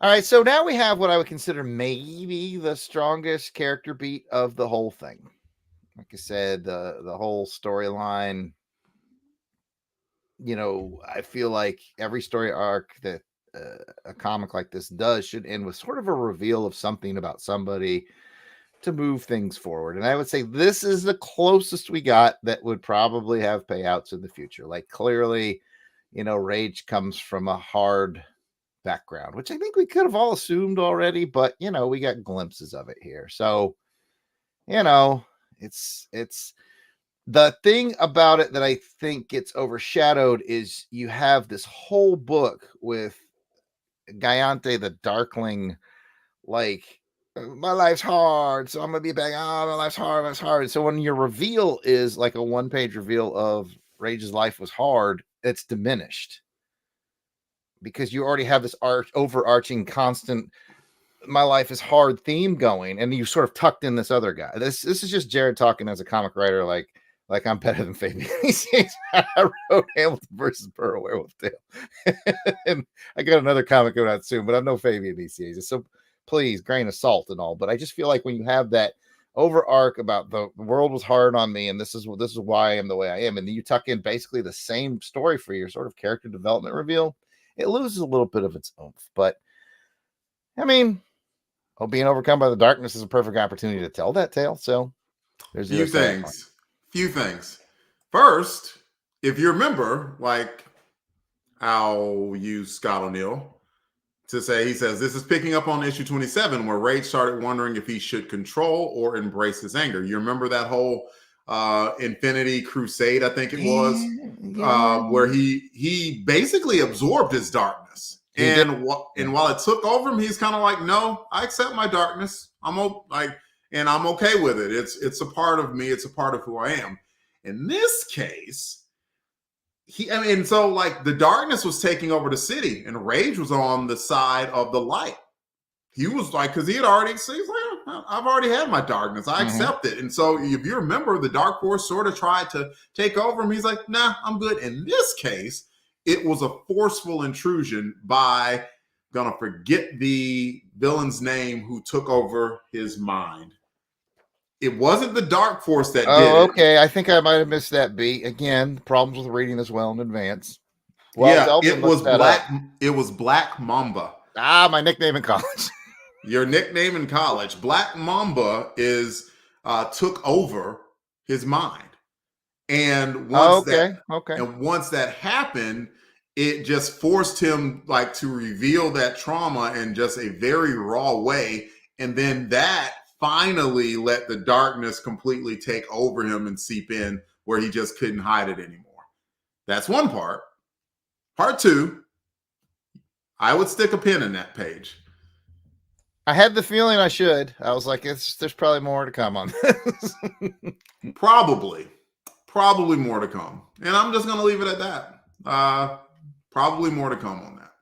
All right, so now we have what I would consider maybe the strongest character beat of the whole thing. Like I said, the whole storyline. I feel like every story arc that a comic like this does should end with sort of a reveal of something about somebody to move things forward. And I would say this is the closest we got that would probably have payouts in the future. Like clearly, Rage comes from a hard background, which I think we could have all assumed already, but we got glimpses of it here. So, it's the thing about it that I think gets overshadowed is you have this whole book with Gayante the Darkling, like, my life's hard, so I'm gonna be back. Oh, my life's hard. So when your reveal is like a 1-page reveal of Rage's life was hard, it's diminished because you already have this overarching constant my life is hard theme going, and you sort of tucked in this other guy. This is just Jarrod talking as a comic writer, like I'm better than Fabian. I wrote Hamilton versus Burrow Werewolf Tale. And I got another comic going out soon, but I'm no Fabian these days. So please, grain of salt and all. But I just feel like when you have that over arc about the world was hard on me, and this is why I am the way I am, and then you tuck in basically the same story for your sort of character development reveal, it loses a little bit of its oomph. But I mean, being overcome by the darkness is a perfect opportunity to tell that tale. So there's few things. First, if you remember, like I'll use Scott O'Neill to say, he says, this is picking up on issue 27, where Rage started wondering if he should control or embrace his anger. You remember that whole Infinity Crusade, I think it was, where he basically absorbed his darkness. And while it took over him, he's kind of like, no, I accept my darkness. I'm okay with it. It's a part of me. It's a part of who I am. In this case, so like the darkness was taking over the city, and Rage was on the side of the light. He was like, because he had already, he's like, I've already had my darkness. I accept it. And so if you remember, the Dark Force sort of tried to take over him. He's like, nah, I'm good. In this case, it was a forceful intrusion by, gonna forget the villain's name, who took over his mind. It wasn't the Dark Force that did it. Okay. I think I might have missed that beat. Again, problems with reading this well in advance. Well, yeah, it was Black Mamba. My nickname in college. Your nickname in college. Black Mamba took over his mind. And once that happened, it just forced him like to reveal that trauma in just a very raw way. And then that finally let the darkness completely take over him and seep in, where he just couldn't hide it anymore. That's one part. Part two, I would stick a pin in that page. I had the feeling I should. I was like, there's probably more to come on this. Probably more to come. And I'm just going to leave it at that. Probably more to come on that.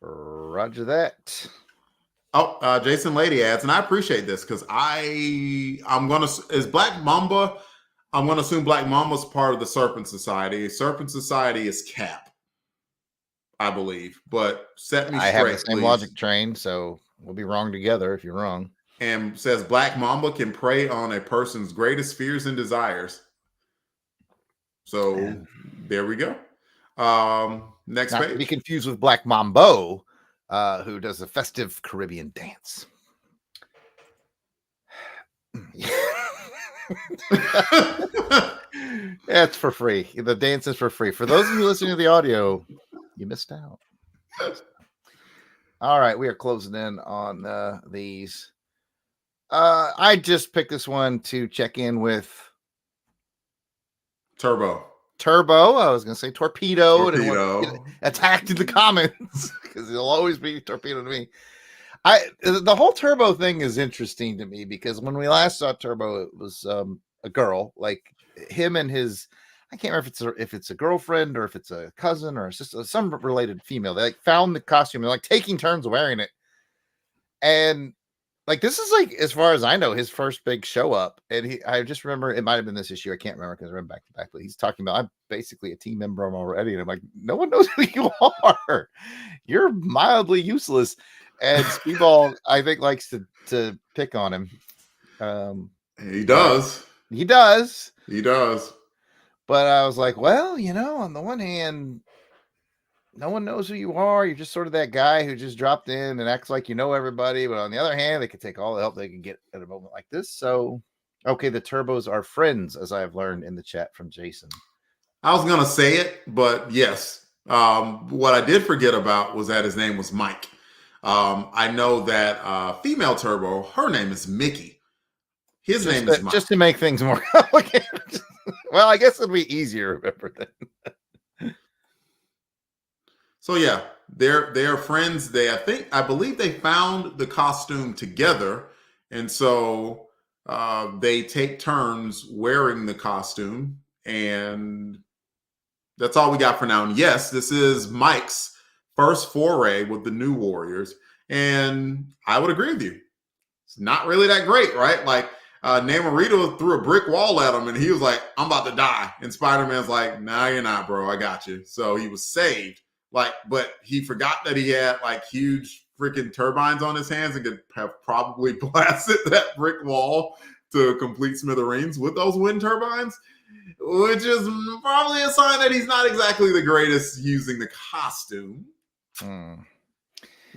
Roger that. Oh, Jason Lady adds, and I appreciate this because I'm going to, is Black Mamba, I'm going to assume Black Mamba's part of the Serpent Society. Serpent Society is Cap, I believe, but set me straight. I have the same logic train, so we'll be wrong together if you're wrong. And says Black Mamba can prey on a person's greatest fears and desires. So there we go. Next page. Not to be confused with Black Mambo, who does a festive Caribbean dance. That's for free. The dance is for free. For those of you listening to the audio, you missed out. All right, we are closing in on these. I just picked this one to check in with Turbo. I was going to say Torpedo. And attacked in the comments because he'll always be Torpedo to me. The whole Turbo thing is interesting to me because when we last saw Turbo, it was a girl, like him and his, I can't remember if it's a girlfriend or if it's a cousin or a sister, some related female. They like found the costume. They're like taking turns wearing it. And Like, this is like, as far as I know, his first big show up. And I just remember it might have been this issue. I can't remember because I read back to back, but he's talking about, I'm basically a team member already. And I'm like, no one knows who you are. You're mildly useless. And Speedball, I think, likes to pick on him. He does. He does. He does. But I was like, well, on the one hand, no one knows who you are. You're just sort of that guy who just dropped in and acts like you know everybody. But on the other hand, they can take all the help they can get at a moment like this. So, okay, the Turbos are friends, as I have learned in the chat from Jason. I was going to say it, but yes. What I did forget about was that his name was Mike. I know that female Turbo, her name is Mickey. His name is Mike. Just to make things more complicated. Well, I guess it'll be easier to remember then. So yeah, they're friends. I believe they found the costume together, and so they take turns wearing the costume, and that's all we got for now. And yes, this is Mike's first foray with the New Warriors, and I would agree with you. It's not really that great, right? Like Namorito threw a brick wall at him, and he was like, "I'm about to die," and Spider-Man's like, "Nah, you're not, bro. I got you." So he was saved. But he forgot that he had like huge freaking turbines on his hands and could have probably blasted that brick wall to complete smithereens with those wind turbines, which is probably a sign that he's not exactly the greatest using the costume.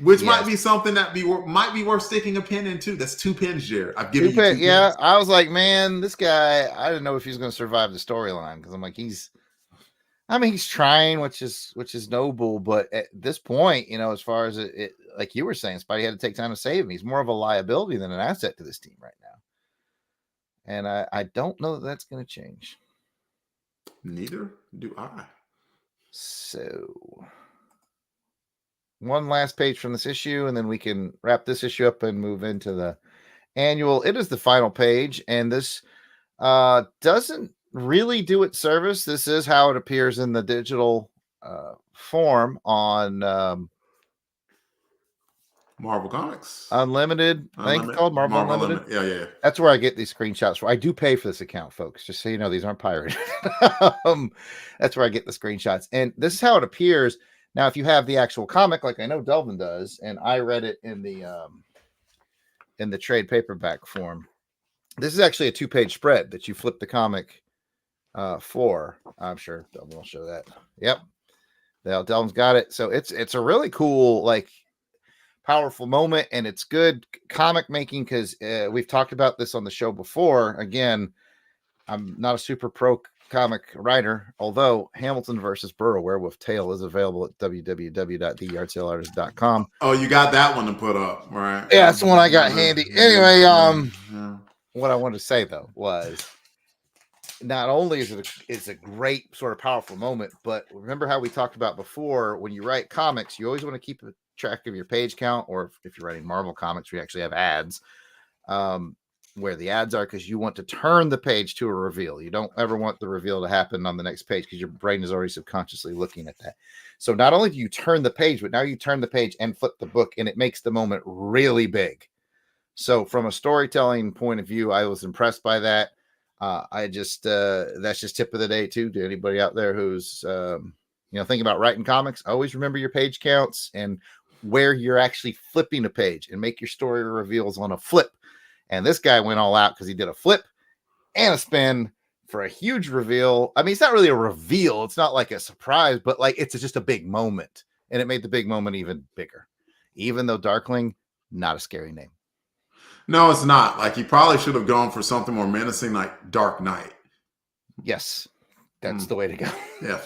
Which might be something that might be worth sticking a pin in too. That's 2 pins, Jarrod. I've given you 2 pins. Yeah, I was like, man, this guy, I didn't know if he's going to survive the storyline because I'm like, he's trying, which is noble, but at this point, as far as it like you were saying, Spidey had to take time to save him. He's more of a liability than an asset to this team right now, and I don't know that that's going to change. Neither do I. So, one last page from this issue, and then we can wrap this issue up and move into the annual. It is the final page, and this doesn't really do it service. This is how it appears in the digital form on Marvel Comics Unlimited. I think it's called Marvel Unlimited. Yeah. That's where I get these screenshots for. I do pay for this account, folks, just so you know. These aren't pirated. That's where I get the screenshots, and this is how it appears. Now, if you have the actual comic, like I know Delvin does, and I read it in the trade paperback form, this is actually a 2-page spread that you flip the comic for. I'm sure Delvin will show that. Yep, Delvin's got it. So it's a really cool, like, powerful moment, and it's good comic making because we've talked about this on the show before. Again, I'm not a super pro comic writer, although Hamilton versus Burrow Werewolf Tale is available at www.theyardsaleartist.com. Oh, you got that one to put up, right? Yeah, that's the one I got handy. Anyway, what I wanted to say though was, not only is it's a great sort of powerful moment, but remember how we talked about before, when you write comics, you always want to keep a track of your page count, or if you're writing Marvel comics, we actually have ads, where the ads are, because you want to turn the page to a reveal. You don't ever want the reveal to happen on the next page because your brain is already subconsciously looking at that. So not only do you turn the page, but now you turn the page and flip the book, and it makes the moment really big. So from a storytelling point of view, I was impressed by that. I just that's just tip of the day too to anybody out there who's thinking about writing comics. Always remember your page counts and where you're actually flipping a page, and make your story reveals on a flip. And this guy went all out because he did a flip and a spin for a huge reveal. I mean, it's not really a reveal. It's not like a surprise, but like it's just a big moment, and it made the big moment even bigger. Even though Darkling, not a scary name. No, it's not. Like, he probably should have gone for something more menacing, like Dark Knight. Yes, that's the way to go. Yeah.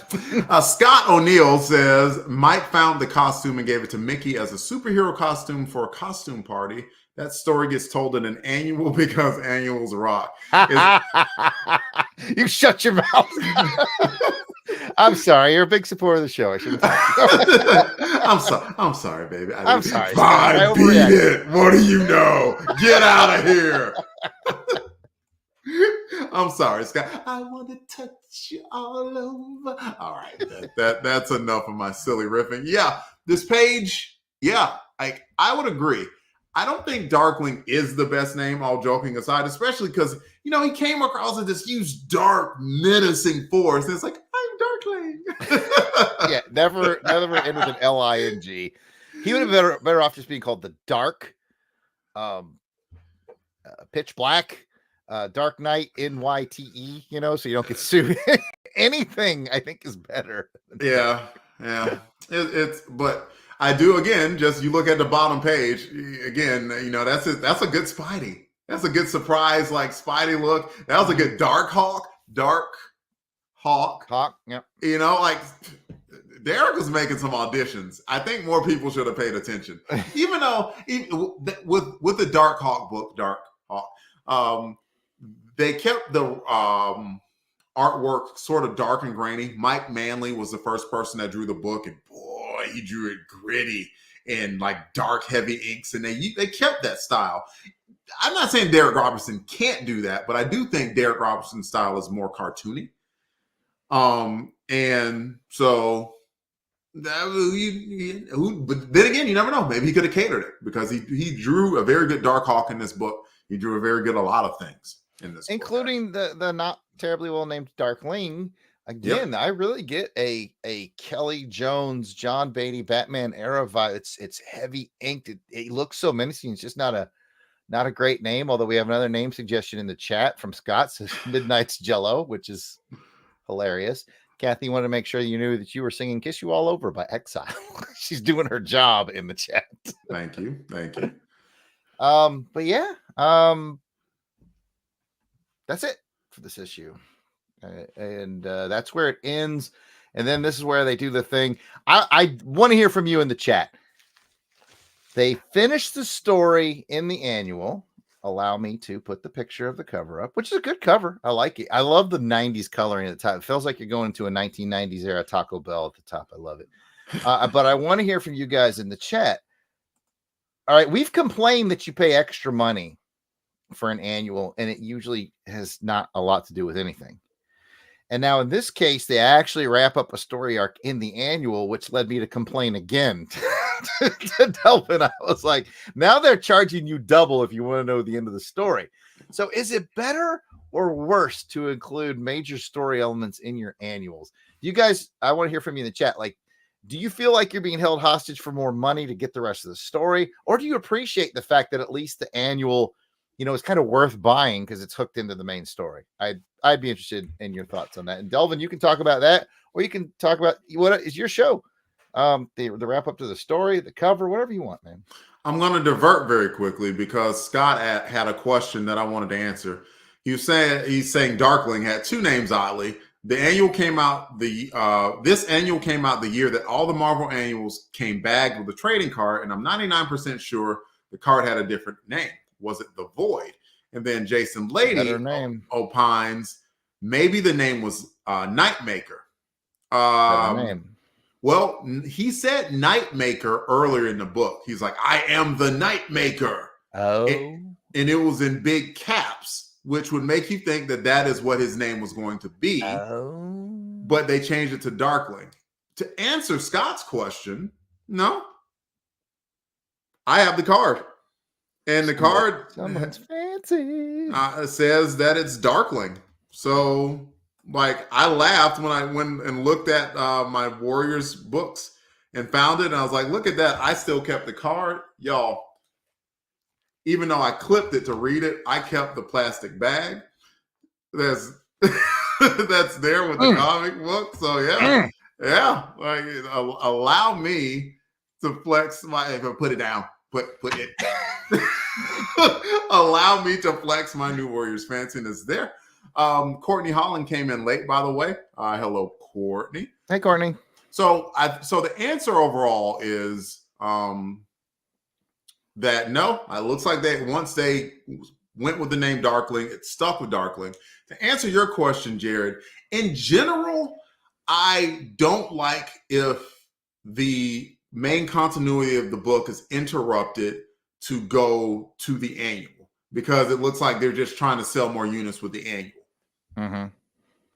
Scott O'Neill says, Mike found the costume and gave it to Mickey as a superhero costume for a costume party. That story gets told in an annual because annuals rock. You shut your mouth. I'm sorry. You're a big supporter of the show. I shouldn't I'm sorry, baby. I'm sorry. Fine, beat it. What do you know? Get out of here. I'm sorry, Scott. I want to touch you all over. All right, that's enough of my silly riffing. Yeah, this page. Yeah, I would agree. I don't think Darkling is the best name, all joking aside, especially because, you know, he came across as this huge, dark, menacing force. And it's like, I'm Darkling. Yeah, never end with an L-I-N-G. He would have been better off just being called the Dark, Pitch Black, Dark Knight, N-Y-T-E, you know, so you don't get sued. Anything, I think, is better. Yeah. But I do, again, just you look at the bottom page, again, you know, that's a good Spidey. That's a good surprise, like Spidey look. That was a good Dark Hawk. Yep. You know, like Derek was making some auditions. I think more people should have paid attention. Even though with the Dark Hawk book, they kept the artwork sort of dark and grainy. Mike Manley was the first person that drew the book, and boy, he drew it gritty and like dark, heavy inks, and they kept that style. I'm not saying Derek Robertson can't do that, but I do think Derek Robertson's style is more cartoony. And so but then again, you never know. Maybe he could have catered it because he drew a very good Dark Hawk in this book. He drew a very good a lot of things in this, including book, the not terribly well named Darkling. Again, I really get a Kelly Jones, John Beatty, Batman era vibe. It's heavy inked. It looks so menacing. It's just not a great name. Although we have another name suggestion in the chat from Scott, says Midnight's Jello, which is hilarious. Kathy wanted to make sure you knew that you were singing "Kiss You All Over" by Exile. She's doing her job in the chat. Thank you. But yeah, that's it for this issue. And that's where it ends. And then this is where they do the thing. I want to hear from you in the chat. They finished the story in the annual. Allow me to put the picture of the cover up, which is a good cover. I like it. I love the 90s coloring at the top. It feels like you're going into a 1990s era Taco Bell at the top. I love it. But I want to hear from you guys in the chat. All right, we've complained that you pay extra money for an annual, and it usually has not a lot to do with anything. And now in this case, they actually wrap up a story arc in the annual, which led me to complain again to Delvin. I was like, now they're charging you double if you want to know the end of the story. So is it better or worse to include major story elements in your annuals? You guys, I want to hear from you in the chat. Like, do you feel like you're being held hostage for more money to get the rest of the story? Or do you appreciate the fact that at least the annual, you know, is kind of worth buying because it's hooked into the main story? I'd be interested in your thoughts on that. And Delvin, you can talk about that, or you can talk about what is your show. The wrap up to the story, the cover, whatever you want, man. I'm going to divert very quickly because Scott had a question that I wanted to answer. He's saying Darkling had two names, oddly. The annual came out this annual came out the year that all the Marvel annuals came bagged with a trading card, and I'm 99% sure the card had a different name. Was it The Void? And then Jason Lady opines maybe the name was Nightmaker. Well, he said Nightmaker earlier in the book. He's like, I am the Nightmaker. Oh. And it was in big caps, which would make you think that that is what his name was going to be. Oh. But they changed it to Darkling. To answer Scott's question, no. I have the card. And the card someone's fancy says that it's Darkling. So, like, I laughed when I went and looked at my Warriors books and found it. And I was like, look at that. I still kept the card. Y'all, even though I clipped it to read it, I kept the plastic bag that's there with the comic book. So, yeah. Like, allow me to flex put it down. Put it. Allow me to flex my new Warriors fanciness there. Courtney Holland came in late, by the way. Hello, Courtney. Hey, Courtney. So the answer overall is that no. It looks like once they went with the name Darkling, it stuck with Darkling. To answer your question, Jarrod, in general, I don't like if the main continuity of the book is interrupted to go to the annual, because it looks like they're just trying to sell more units with the annual. Mm-hmm.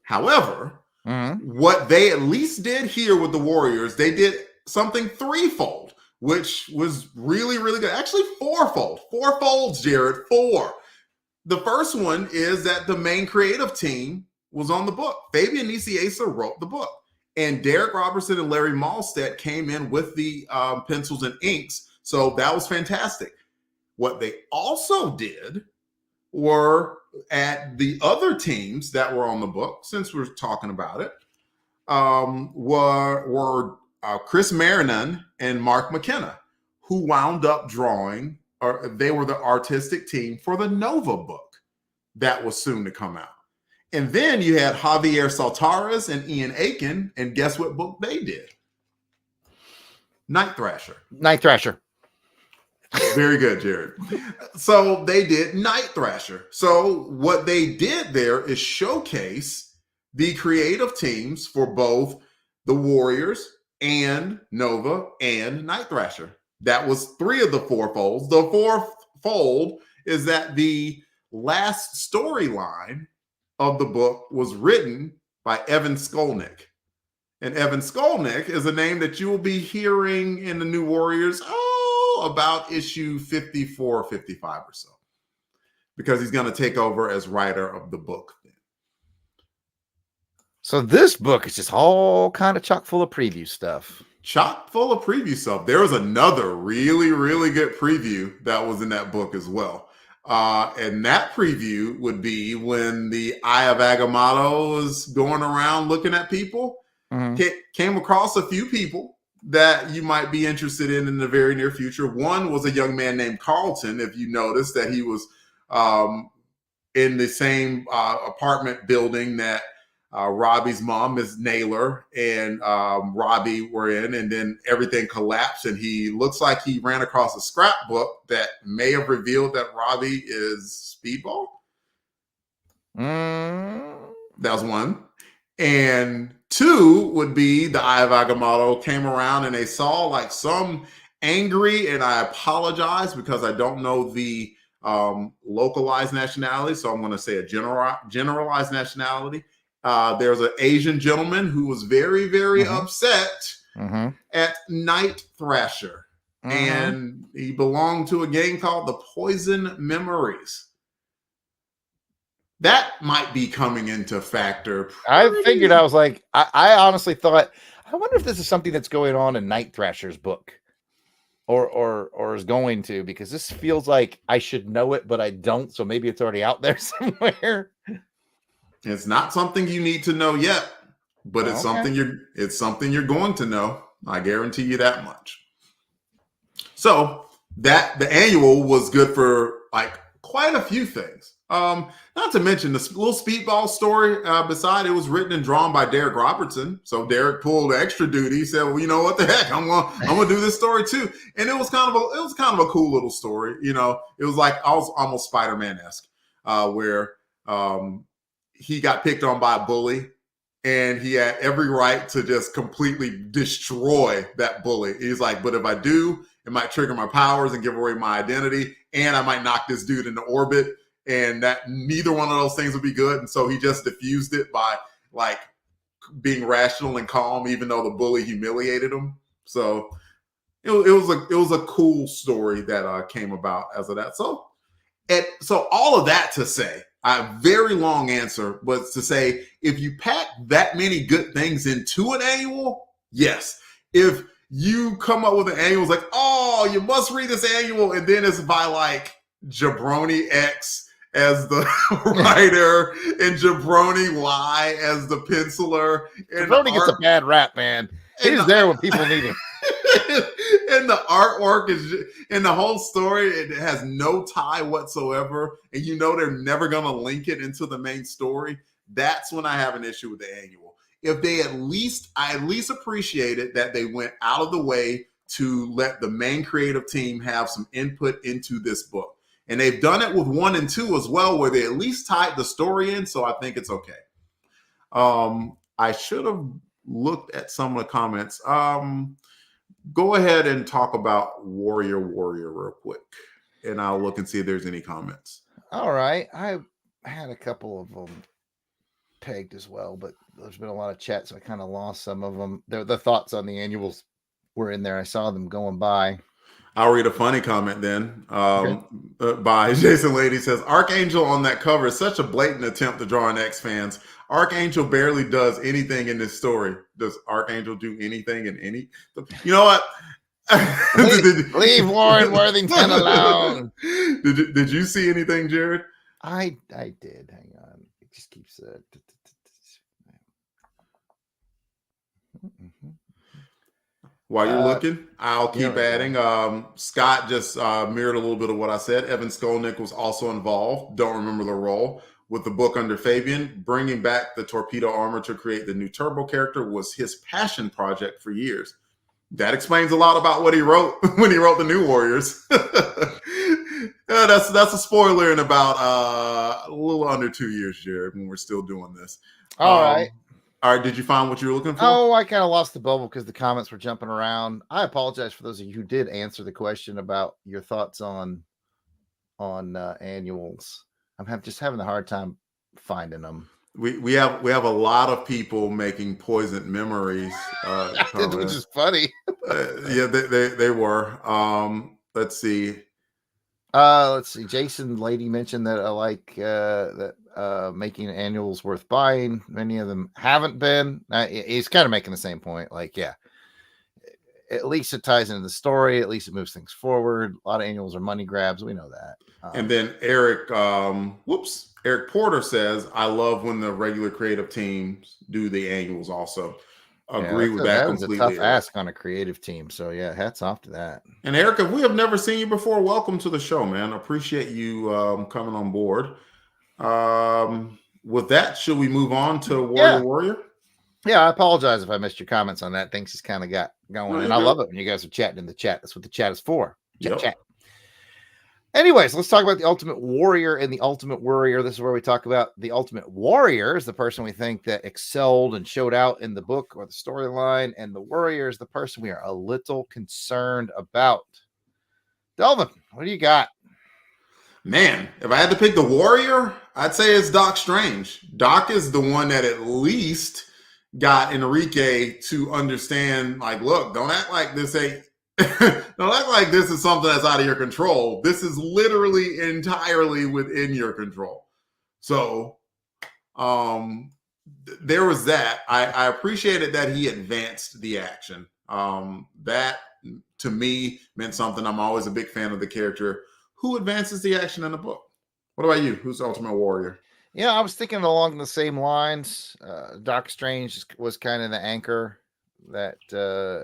However, what they at least did here with the Warriors, they did something threefold. which was really, really good. Actually, four folds, Jarrod, four. The first one is that the main creative team was on the book. Fabian Nicieza wrote the book. And Derek Robertson and Larry Malstead came in with the pencils and inks. So that was fantastic. What they also did were at the other teams that were on the book, since we're talking about it, were Chris Marinan and Mark McKenna, who wound up drawing, or they were the artistic team for the Nova book that was soon to come out. And then you had Javier Saltares and Ian Aiken, and guess what book they did? Night Thrasher. Night Thrasher. Very good, Jarrod. So they did Night Thrasher. So what they did there is showcase the creative teams for both the Warriors and Nova and Night Thrasher. That was three of the four folds. The fourth fold is that the last storyline of the book was written by Evan Skolnick. And Evan Skolnick is a name that you will be hearing in the New Warriors about issue 54, 55 or so, because he's going to take over as writer of the book. So this book is just all kind of chock full of preview stuff. Chock full of preview stuff. There was another really, really good preview that was in that book as well. And that preview would be when the Eye of Agamotto was going around looking at people. Came across a few people that you might be interested in the very near future. One was a young man named Carlton. If you notice that he was in the same apartment building that Robbie's mom, Ms. Naylor, and Robbie were in, and then everything collapsed, and he looks like he ran across a scrapbook that may have revealed that Robbie is Speedball. That was one. And two would be the Eye of Agamotto came around and they saw like some angry, and I apologize because I don't know the localized nationality, so I'm going to say a generalized nationality. There's an Asian gentleman who was very, very upset at Night Thrasher. And he belonged to a gang called the Poison Memories. That might be coming into factor. I figured, I was like, I honestly thought, I wonder if this is something that's going on in Night Thrasher's book. Or is going to, because this feels like I should know it, but I don't. So maybe it's already out there somewhere. It's not something you need to know yet, but it's something you're going to know. I guarantee you that much. So that the annual was good for like quite a few things. Not to mention the little Speedball story. Beside, it was written and drawn by Derek Robertson. So Derek pulled extra duty. He said, "Well, you know what the heck? I'm gonna do this story too." And it was kind of a cool little story. You know, it was like almost Spider-Man-esque, where he got picked on by a bully, and he had every right to just completely destroy that bully. He's like, "But if I do, it might trigger my powers and give away my identity, and I might knock this dude into orbit." And that neither one of those things would be good. And so he just diffused it by like being rational and calm, even though the bully humiliated him. So it was a cool story that came about as of that. So all of that to say, a very long answer, but to say, if you pack that many good things into an annual, yes. If you come up with an annual, it's like, oh, you must read this annual, and then it's by like Jabroni X as the writer and Jabroni Y as the penciler. And Jabroni gets a bad rap, man. He's there when people need him. And the artwork is, and the whole story, it has no tie whatsoever. And you know they're never going to link it into the main story. That's when I have an issue with the annual. If they I at least appreciated that they went out of the way to let the main creative team have some input into this book. And they've done it with 1 and 2 as well, where they at least tied the story in. So I think it's okay. I should have looked at some of the comments. Go ahead and talk about Warrior real quick, and I'll look and see if there's any comments. All right. I had a couple of them pegged as well, but there's been a lot of chat, so I kind of lost some of them. The thoughts on the annuals were in there. I saw them going by. I'll read a funny comment then. Okay. By Jason Lady says, Archangel on that cover is such a blatant attempt to draw in X fans. Archangel barely does anything in this story. Does Archangel do anything in any? You know what? Leave Warren Worthington alone. Did you see anything, Jarrod? I did. Hang on. It just keeps While you're looking, I'll keep adding. Scott just mirrored a little bit of what I said. Evan Skolnick was also involved. Don't remember the role. With the book under Fabian, bringing back the torpedo armor to create the new Turbo character was his passion project for years. That explains a lot about what he wrote when he wrote the New Warriors. That's a spoiler in about a little under 2 years, Jarrod, when we're still doing this. All right. All right, did you find what you were looking for? Oh, I kind of lost the bubble because the comments were jumping around. I apologize for those of you who did answer the question about your thoughts on annuals. I'm just having a hard time finding them. We have a lot of people making poisoned memories, which is funny. Yeah, they were. Let's see. Jason Lady mentioned that I like that making annuals worth buying. Many of them haven't been. He's kind of making the same point. Like, yeah, at least it ties into the story. At least it moves things forward. A lot of annuals are money grabs. We know that. And then Eric Porter says, I love when the regular creative teams do the annuals also. Agree with that completely. That was a tough ask on a creative team. So, yeah, hats off to that. And Eric, if we have never seen you before, welcome to the show, man. Appreciate you coming on board. With that, should we move on to Warrior? Yeah, I apologize if I missed your comments on that. Things just kind of got going. And I love it when you guys are chatting in the chat. That's what the chat is for. Chat. Anyways, let's talk about the Ultimate Warrior and the Ultimate Warrior. This is where we talk about the Ultimate Warrior is the person we think that excelled and showed out in the book or the storyline, and the Warrior is the person we are a little concerned about. Delvin, what do you got? Man, if I had to pick the Warrior, I'd say it's Doc Strange. Doc is the one that at least got Enrique to understand, like, look, don't act like this ain't don't act like this is something that's out of your control. This is literally entirely within your control. So there was that. I appreciated that he advanced the action. That to me meant something. I'm always a big fan of the character who advances the action in the book. What about you? Who's the Ultimate Warrior? Yeah, I was thinking along the same lines. Doc Strange was kind of the anchor that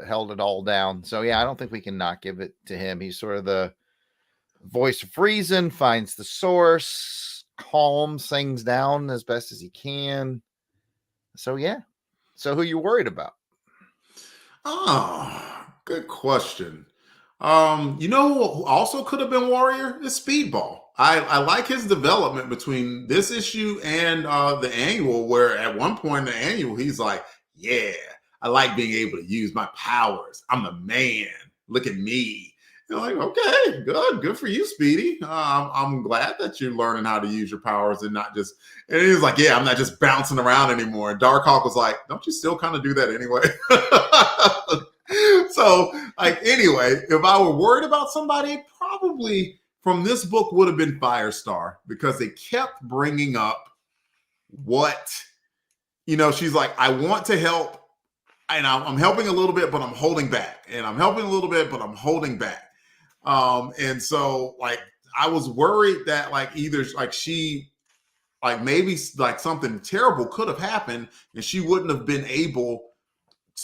held it all down. So, yeah, I don't think we can not give it to him. He's sort of the voice of reason, finds the source, calms things down as best as he can. So, yeah. So, who you worried about? Oh, good question. You know who also could have been Warrior is Speedball. I like his development between this issue and the annual, where at one point in the annual, he's like, yeah, I like being able to use my powers. I'm the man. Look at me. You're like, okay, good for you, Speedy. I'm glad that you're learning how to use your powers and not just. And he's like, yeah, I'm not just bouncing around anymore. And Darkhawk was like, don't you still kind of do that anyway? So, like, anyway, if I were worried about somebody, probably from this book would have been Firestar, because they kept bringing up what, she's like, I want to help. And I'm helping a little bit, but I'm holding back. And I'm helping a little bit, but I'm holding back. And so, like, I was worried that, like, either, like, she, like, maybe, like, something terrible could have happened and she wouldn't have been able,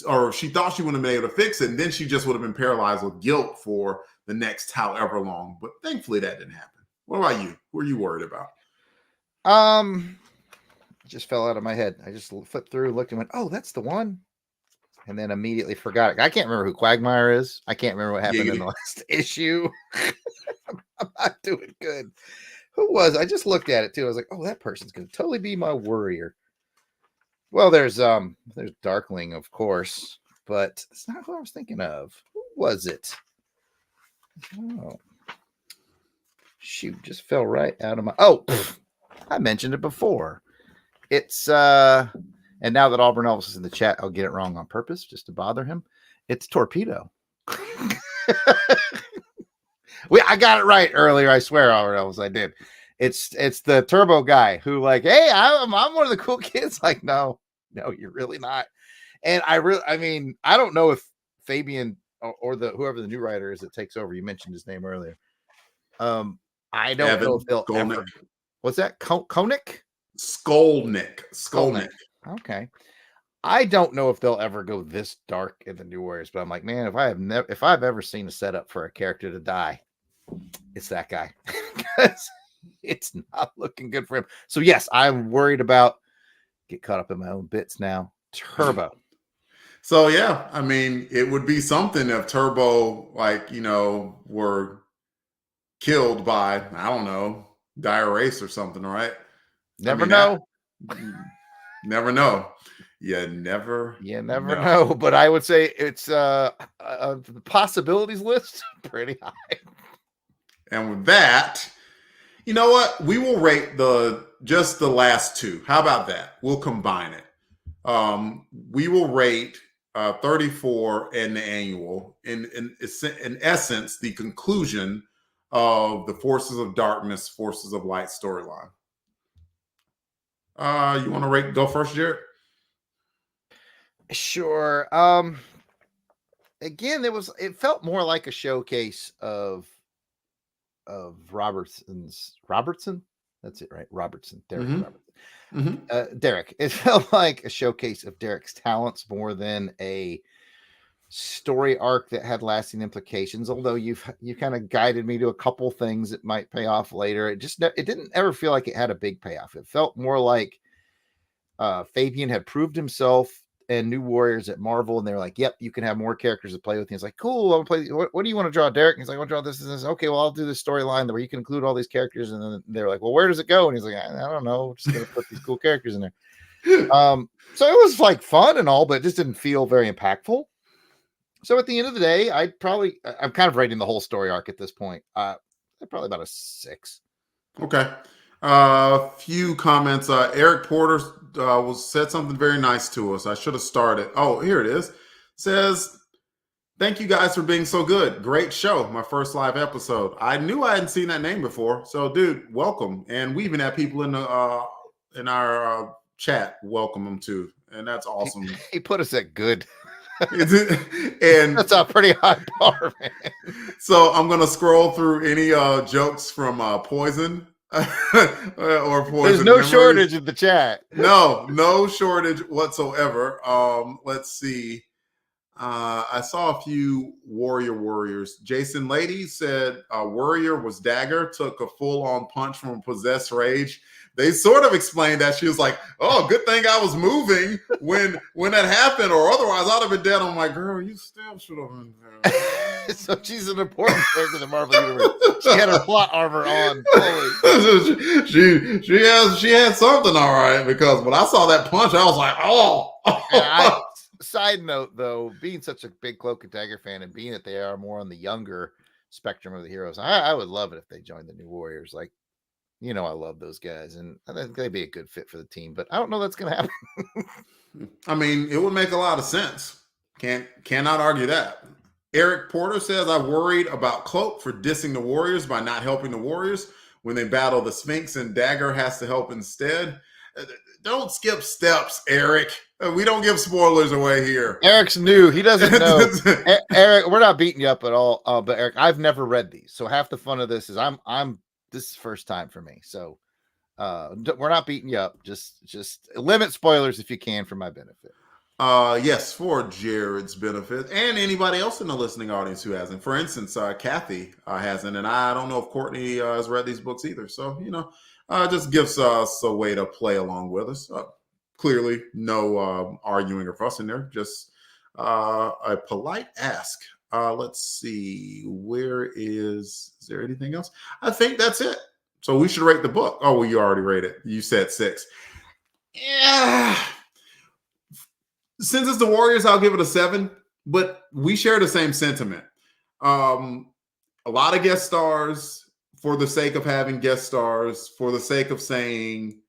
or she thought she wouldn't have been able to fix it. And then she just would have been paralyzed with guilt for the next however long. But thankfully that didn't happen. What about you? Who are you worried about? Just fell out of my head. I just flipped through, looked and went, oh, that's the one. And then immediately forgot it. I can't remember who Quagmire is. I can't remember what happened in the last issue. I'm not doing good. Who was? I just looked at it too. I was like, oh, that person's going to totally be my Warrior. Well, there's Darkling, of course, but it's not who I was thinking of. Who was it? Oh, shoot, just fell right out of my. Oh, I mentioned it before. It's and now that Auburn Elvis is in the chat, I'll get it wrong on purpose just to bother him. It's Torpedo. I got it right earlier. I swear, else I did. It's the Turbo guy who like, hey, I'm one of the cool kids. Like, no, you're really not. And I mean, I don't know if Fabian or the whoever the new writer is that takes over. You mentioned his name earlier. I don't know if they'll ever. What's that? Koenig? Skolnick. Okay. I don't know if they'll ever go this dark in the New Warriors, but I'm like, man, if I've ever seen a setup for a character to die, it's that guy. Because it's not looking good for him. So yes, I'm worried about get caught up in my own bits now. Turbo. So yeah, I mean, it would be something if Turbo, like, were killed by, I don't know, Dire Race or something, right? Never know. Never know. You never know. But I would say it's the possibilities list pretty high. And with that, you know what? We will rate just the last two. How about that? We'll combine it. We will rate 34 and the annual in essence the conclusion of the Forces of Darkness, Forces of Light storyline. You want to go first, Jarrod? Sure. Again, it felt more like a showcase of Robertson. That's it, right? Robertson. Derek Robertson. Mm-hmm. Derek. It felt like a showcase of Derek's talents more than a story arc that had lasting implications. Although you kind of guided me to a couple things that might pay off later. It didn't ever feel like it had a big payoff. It felt more like Fabian had proved himself and New Warriors at Marvel, and they were like, "Yep, you can have more characters to play with." And he's like, "Cool, I'm gonna play. What do you want to draw, Derek?" And he's like, "I want to draw this and this." Okay, well, I'll do this storyline where you can include all these characters. And then they're like, "Well, where does it go?" And he's like, "I don't know. We're just gonna put these cool characters in there." So it was like fun and all, but it just didn't feel very impactful. So at the end of the day, I'm kind of rating the whole story arc at this point. Probably about a 6. Okay. Few comments. Eric Porter said something very nice to us. I should have started. Oh, here it is. Says, thank you guys for being so good. Great show. My first live episode. I knew I hadn't seen that name before. So, dude, welcome. And we even had people in our chat welcome them too. And that's awesome. He put us at good. And that's a pretty high bar, man. So I'm gonna scroll through any jokes from Poison or Poison. There's no shortage in the chat. No shortage whatsoever. Let's see. I saw a few warriors. Jason Lady said Warrior was Dagger, took a full-on punch from a possessed rage. They sort of explained that. She was like, "Oh, good thing I was moving when that happened, or otherwise I'd have been dead." I'm like, "Girl, you still should have been there." So she's an important character in the Marvel universe. She had her plot armor on. she had something, all right. Because when I saw that punch, I was like, "Oh." Side note, though, being such a big Cloak and Dagger fan and being that they are more on the younger spectrum of the heroes, I would love it if they joined the New Warriors. Like, I love those guys, and I think they'd be a good fit for the team, but I don't know that's going to happen. I mean, it would make a lot of sense. Cannot argue that. Eric Porter says, I worried about Cloak for dissing the Warriors by not helping the Warriors when they battle the Sphinx and Dagger has to help instead. Don't skip steps, Eric. We don't give spoilers away here. Eric's new. He doesn't know. Eric, we're not beating you up at all. But Eric, I've never read these. So half the fun of this is this is first time for me. So we're not beating you up. Just limit spoilers if you can for my benefit. Yes, for Jarrod's benefit and anybody else in the listening audience who hasn't. For instance, Kathy hasn't, and I don't know if Courtney has read these books either. So, just gives us a way to play along with us. Clearly, no arguing or fussing there. Just a polite ask. Let's see. Is there anything else? I think that's it. So we should rate the book. Oh, well, you already rated it. You said 6. Yeah. Since it's the Warriors, I'll give it a 7. But we share the same sentiment. A lot of guest stars for the sake of having guest stars, for the sake of saying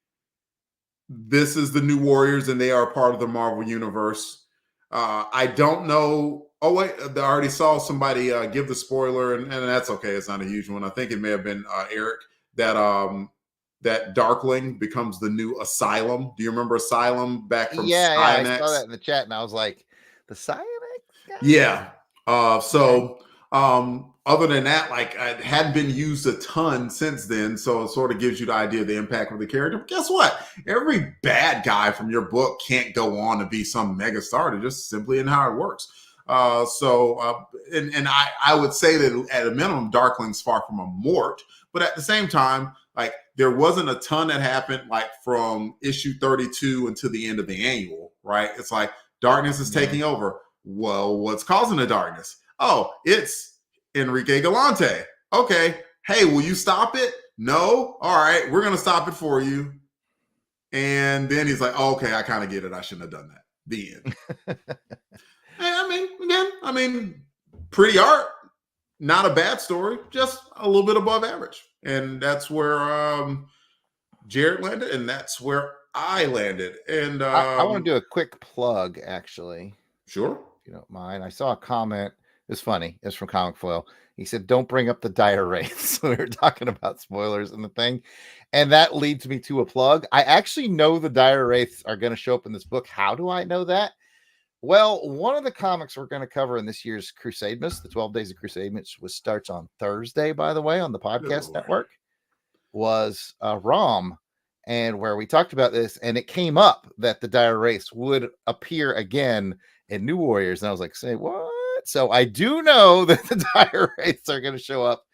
this is the New Warriors and they are part of the Marvel Universe. I don't know. Oh wait, I already saw somebody give the spoiler, and that's okay. It's not a huge one. I think it may have been Eric that Darkling becomes the new Asylum. Do you remember Asylum back from Yeah, I saw Skynex? that in the chat, and I was like, the Cyanix guy? Yeah. Okay. Other than that, like it hadn't been used a ton since then, so it sort of gives you the idea of the impact of the character. But guess what? Every bad guy from your book can't go on to be some mega star. They're just simply in how it works. And I would say that at a minimum, Darkling's far from a mort, but at the same time, like there wasn't a ton that happened like from issue 32 until the end of the annual, right? It's like darkness is taking over. Well, what's causing the darkness? Oh, it's Enrique Galante. Okay. Hey, will you stop it? No. All right. We're going to stop it for you. And then he's like, oh, okay, I kind of get it. I shouldn't have done that. The end. I mean, pretty art. Not a bad story. Just a little bit above average. And that's where Jarrod landed. And that's where I landed. And I want to do a quick plug, actually. Sure. If you don't mind. I saw a comment. It's funny. It's from Comic Foil. He said, don't bring up the dire wraiths. So we were talking about spoilers and the thing. And that leads me to a plug. I actually know the dire wraiths are going to show up in this book. How do I know that? Well, one of the comics we're going to cover in this year's Crusademas, the 12 Days of Crusademas, which starts on Thursday, by the way, on the podcast network, was ROM. And where we talked about this, and it came up that the dire wraiths would appear again in New Warriors. And I was like, say what? So I do know that the dire wraiths are going to show up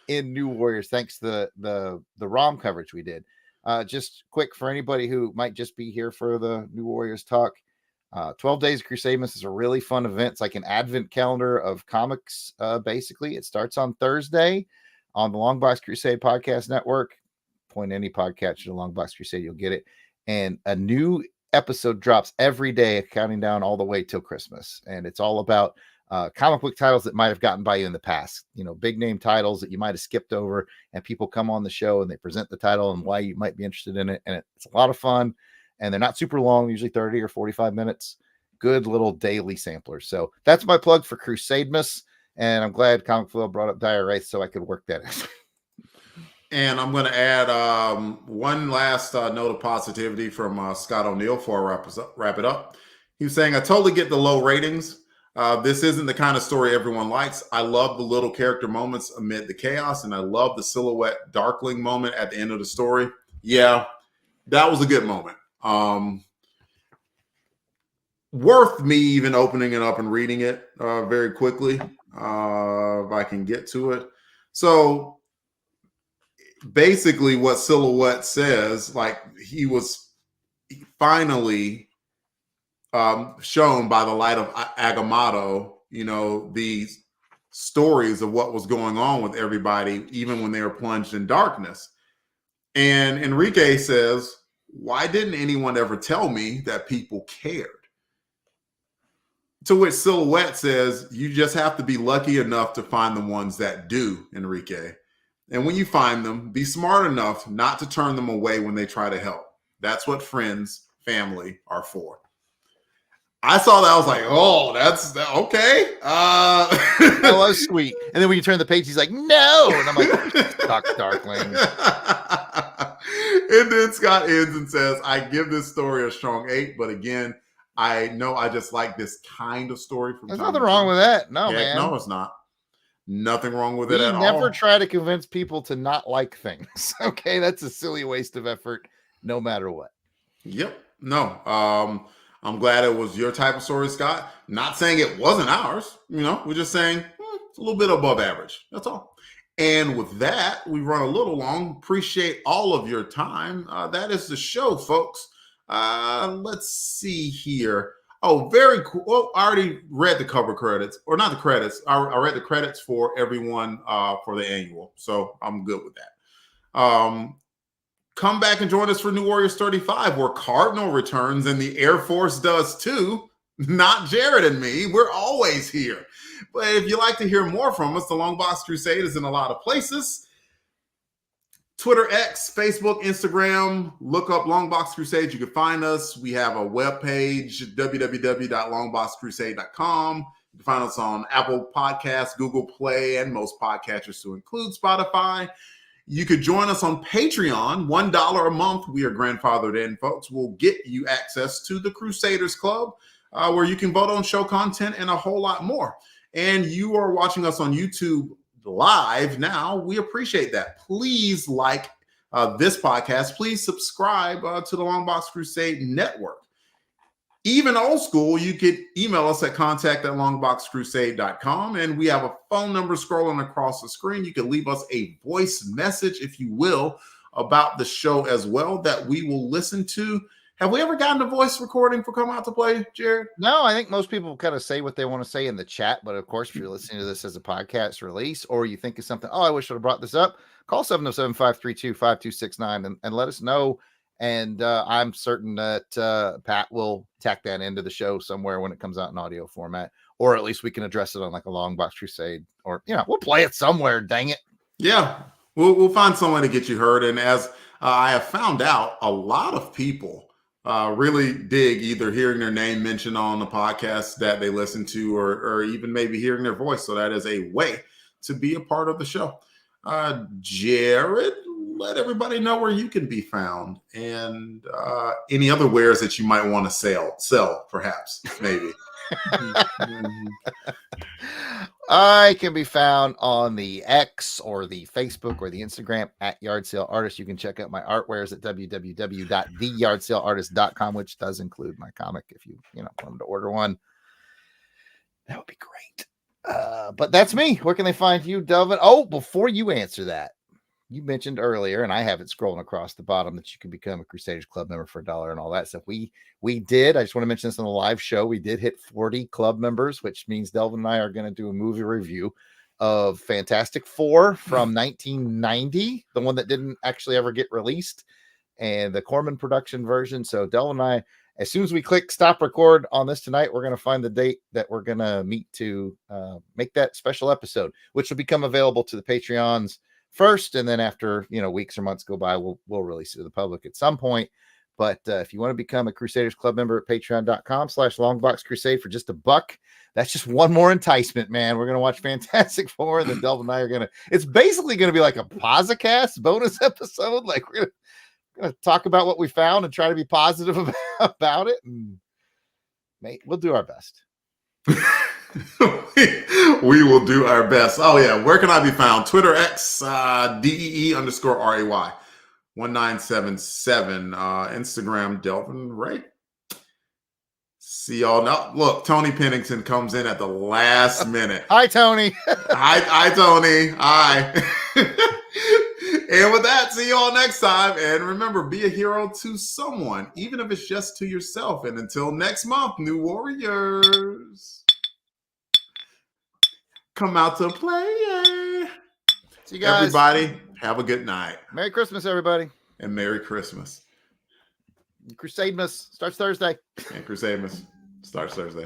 in New Warriors, thanks to the ROM coverage we did. Just quick for anybody who might just be here for the New Warriors talk. 12 Days of Crusademas is a really fun event. It's like an advent calendar of comics, basically. It starts on Thursday on the LONGBOX Crusade Podcast Network. Point any podcast to the LONGBOX Crusade, you'll get it. And a new episode drops every day, counting down all the way till Christmas. And it's all about comic book titles that might have gotten by you in the past, big name titles that you might have skipped over, and people come on the show and they present the title and why you might be interested in it. And it's a lot of fun, and they're not super long, usually 30 or 45 minutes. Good little daily samplers. So that's my plug for Crusademas. And I'm glad Comic Foil brought up Dire Wraith so I could work that in. And I'm going to add one last note of positivity from Scott O'Neill before I wrap it up. He was saying, I totally get the low ratings. This isn't the kind of story everyone likes. I love the little character moments amid the chaos, and I love the silhouette Darkling moment at the end of the story. Yeah, that was a good moment. Worth me even opening it up and reading it very quickly, if I can get to it. So basically what Silhouette says, like he was finally shown by the light of Agamotto, these stories of what was going on with everybody, even when they were plunged in darkness. And Enrique says, why didn't anyone ever tell me that people cared? To which Silhouette says, you just have to be lucky enough to find the ones that do, Enrique. And when you find them, be smart enough not to turn them away when they try to help. That's what friends, family are for. I saw that. I was like, oh, that's okay. That was sweet. And then when you turn the page, he's like, no. And I'm like, talk Darkling. And then Scott ends and says, I give this story a strong 8. But again, I know I just like this kind of story. There's nothing wrong with that. No, man. No, it's not. Nothing wrong with it at all. We never try to convince people to not like things. Okay, that's a silly waste of effort, no matter what. Yep. No. I'm glad it was your type of story, Scott. Not saying it wasn't ours. We're just saying it's a little bit above average. That's all. And with that, we run a little long. Appreciate all of your time. That is the show, folks. Let's see here. Oh, very cool. Well, I already read the cover credits, or not the credits. I read the credits for everyone for the annual, so I'm good with that. Come back and join us for New Warriors 35, where Cardinal returns and the Air Force does too. Not Jarrod and me. We're always here. But if you'd like to hear more from us, the LONGBOX Crusade is in a lot of places. Twitter, X, Facebook, Instagram. Look up Longbox Crusade. You can find us. We have a webpage, www.longboxcrusade.com. You can find us on Apple Podcasts, Google Play, and most podcatchers to include Spotify. You could join us on Patreon, $1 a month. We are grandfathered in, folks. We'll get you access to the Crusaders Club, where you can vote on show content and a whole lot more. And you are watching us on YouTube live now. We appreciate that. Please like this podcast. Please subscribe to the Longbox Crusade Network. Even old school, you could email us at contact@longboxcrusade.com, and we have a phone number scrolling across the screen. You can leave us a voice message, if you will, about the show as well, that we will listen to. Have we ever gotten a voice recording for Come Out to Play, Jarrod? No, I think most people kind of say what they want to say in the chat. But of course, if you're listening to this as a podcast release, or you think of something, I wish I would have brought this up, call 707-532-5269 and let us know. And I'm certain that Pat will tack that into the show somewhere when it comes out in audio format, or at least we can address it on like a Longbox Crusade, or, we'll play it somewhere. Dang it. Yeah, we'll find someone to get you heard. And as I have found out, a lot of people really dig either hearing their name mentioned on the podcast that they listen to, or even maybe hearing their voice. So that is a way to be a part of the show. Jarrod, let everybody know where you can be found, and any other wares that you might want to sell perhaps, maybe. I can be found on the X or the Facebook or the Instagram at Yard Sale Artist. You can check out my artwares at www.theyardsaleartist.com, which does include my comic. If you wanted to order one, that would be great. But that's me. Where can they find you, Delvin? Oh, before you answer that, you mentioned earlier, and I have it scrolling across the bottom, that you can become a Crusaders Club member for $1 and all that stuff. We did. I just want to mention this on the live show. We did hit 40 club members, which means Delvin and I are going to do a movie review of Fantastic Four from 1990, the one that didn't actually ever get released, and the Corman production version. So Delvin and I, as soon as we click stop record on this tonight, we're going to find the date that we're going to meet to make that special episode, which will become available to the Patreons first, and then after weeks or months go by, we'll release it to the public at some point. But if you want to become a Crusaders Club member at patreon.com/longboxcrusade for just $1, that's just one more enticement, man. We're gonna watch Fantastic Four, and then Delvin and I are it's basically gonna be like a Posicast bonus episode. Like we're gonna talk about what we found and try to be positive about it, and we'll do our best. We will do our best. Oh yeah, where can I be found? Twitter, X, DEE_RAY 1977, Instagram, Delvin Ray. See y'all now. Look, Tony Pennington comes in at the last minute. Hi, Tony. Hi, Tony. Hi. And with that, see you all next time. And remember, be a hero to someone, even if it's just to yourself. And until next month, new warriors, come out to play. See you guys. Everybody, have a good night. Merry Christmas, everybody. And Merry Christmas. Crusademas starts Thursday. And Crusademas starts Thursday.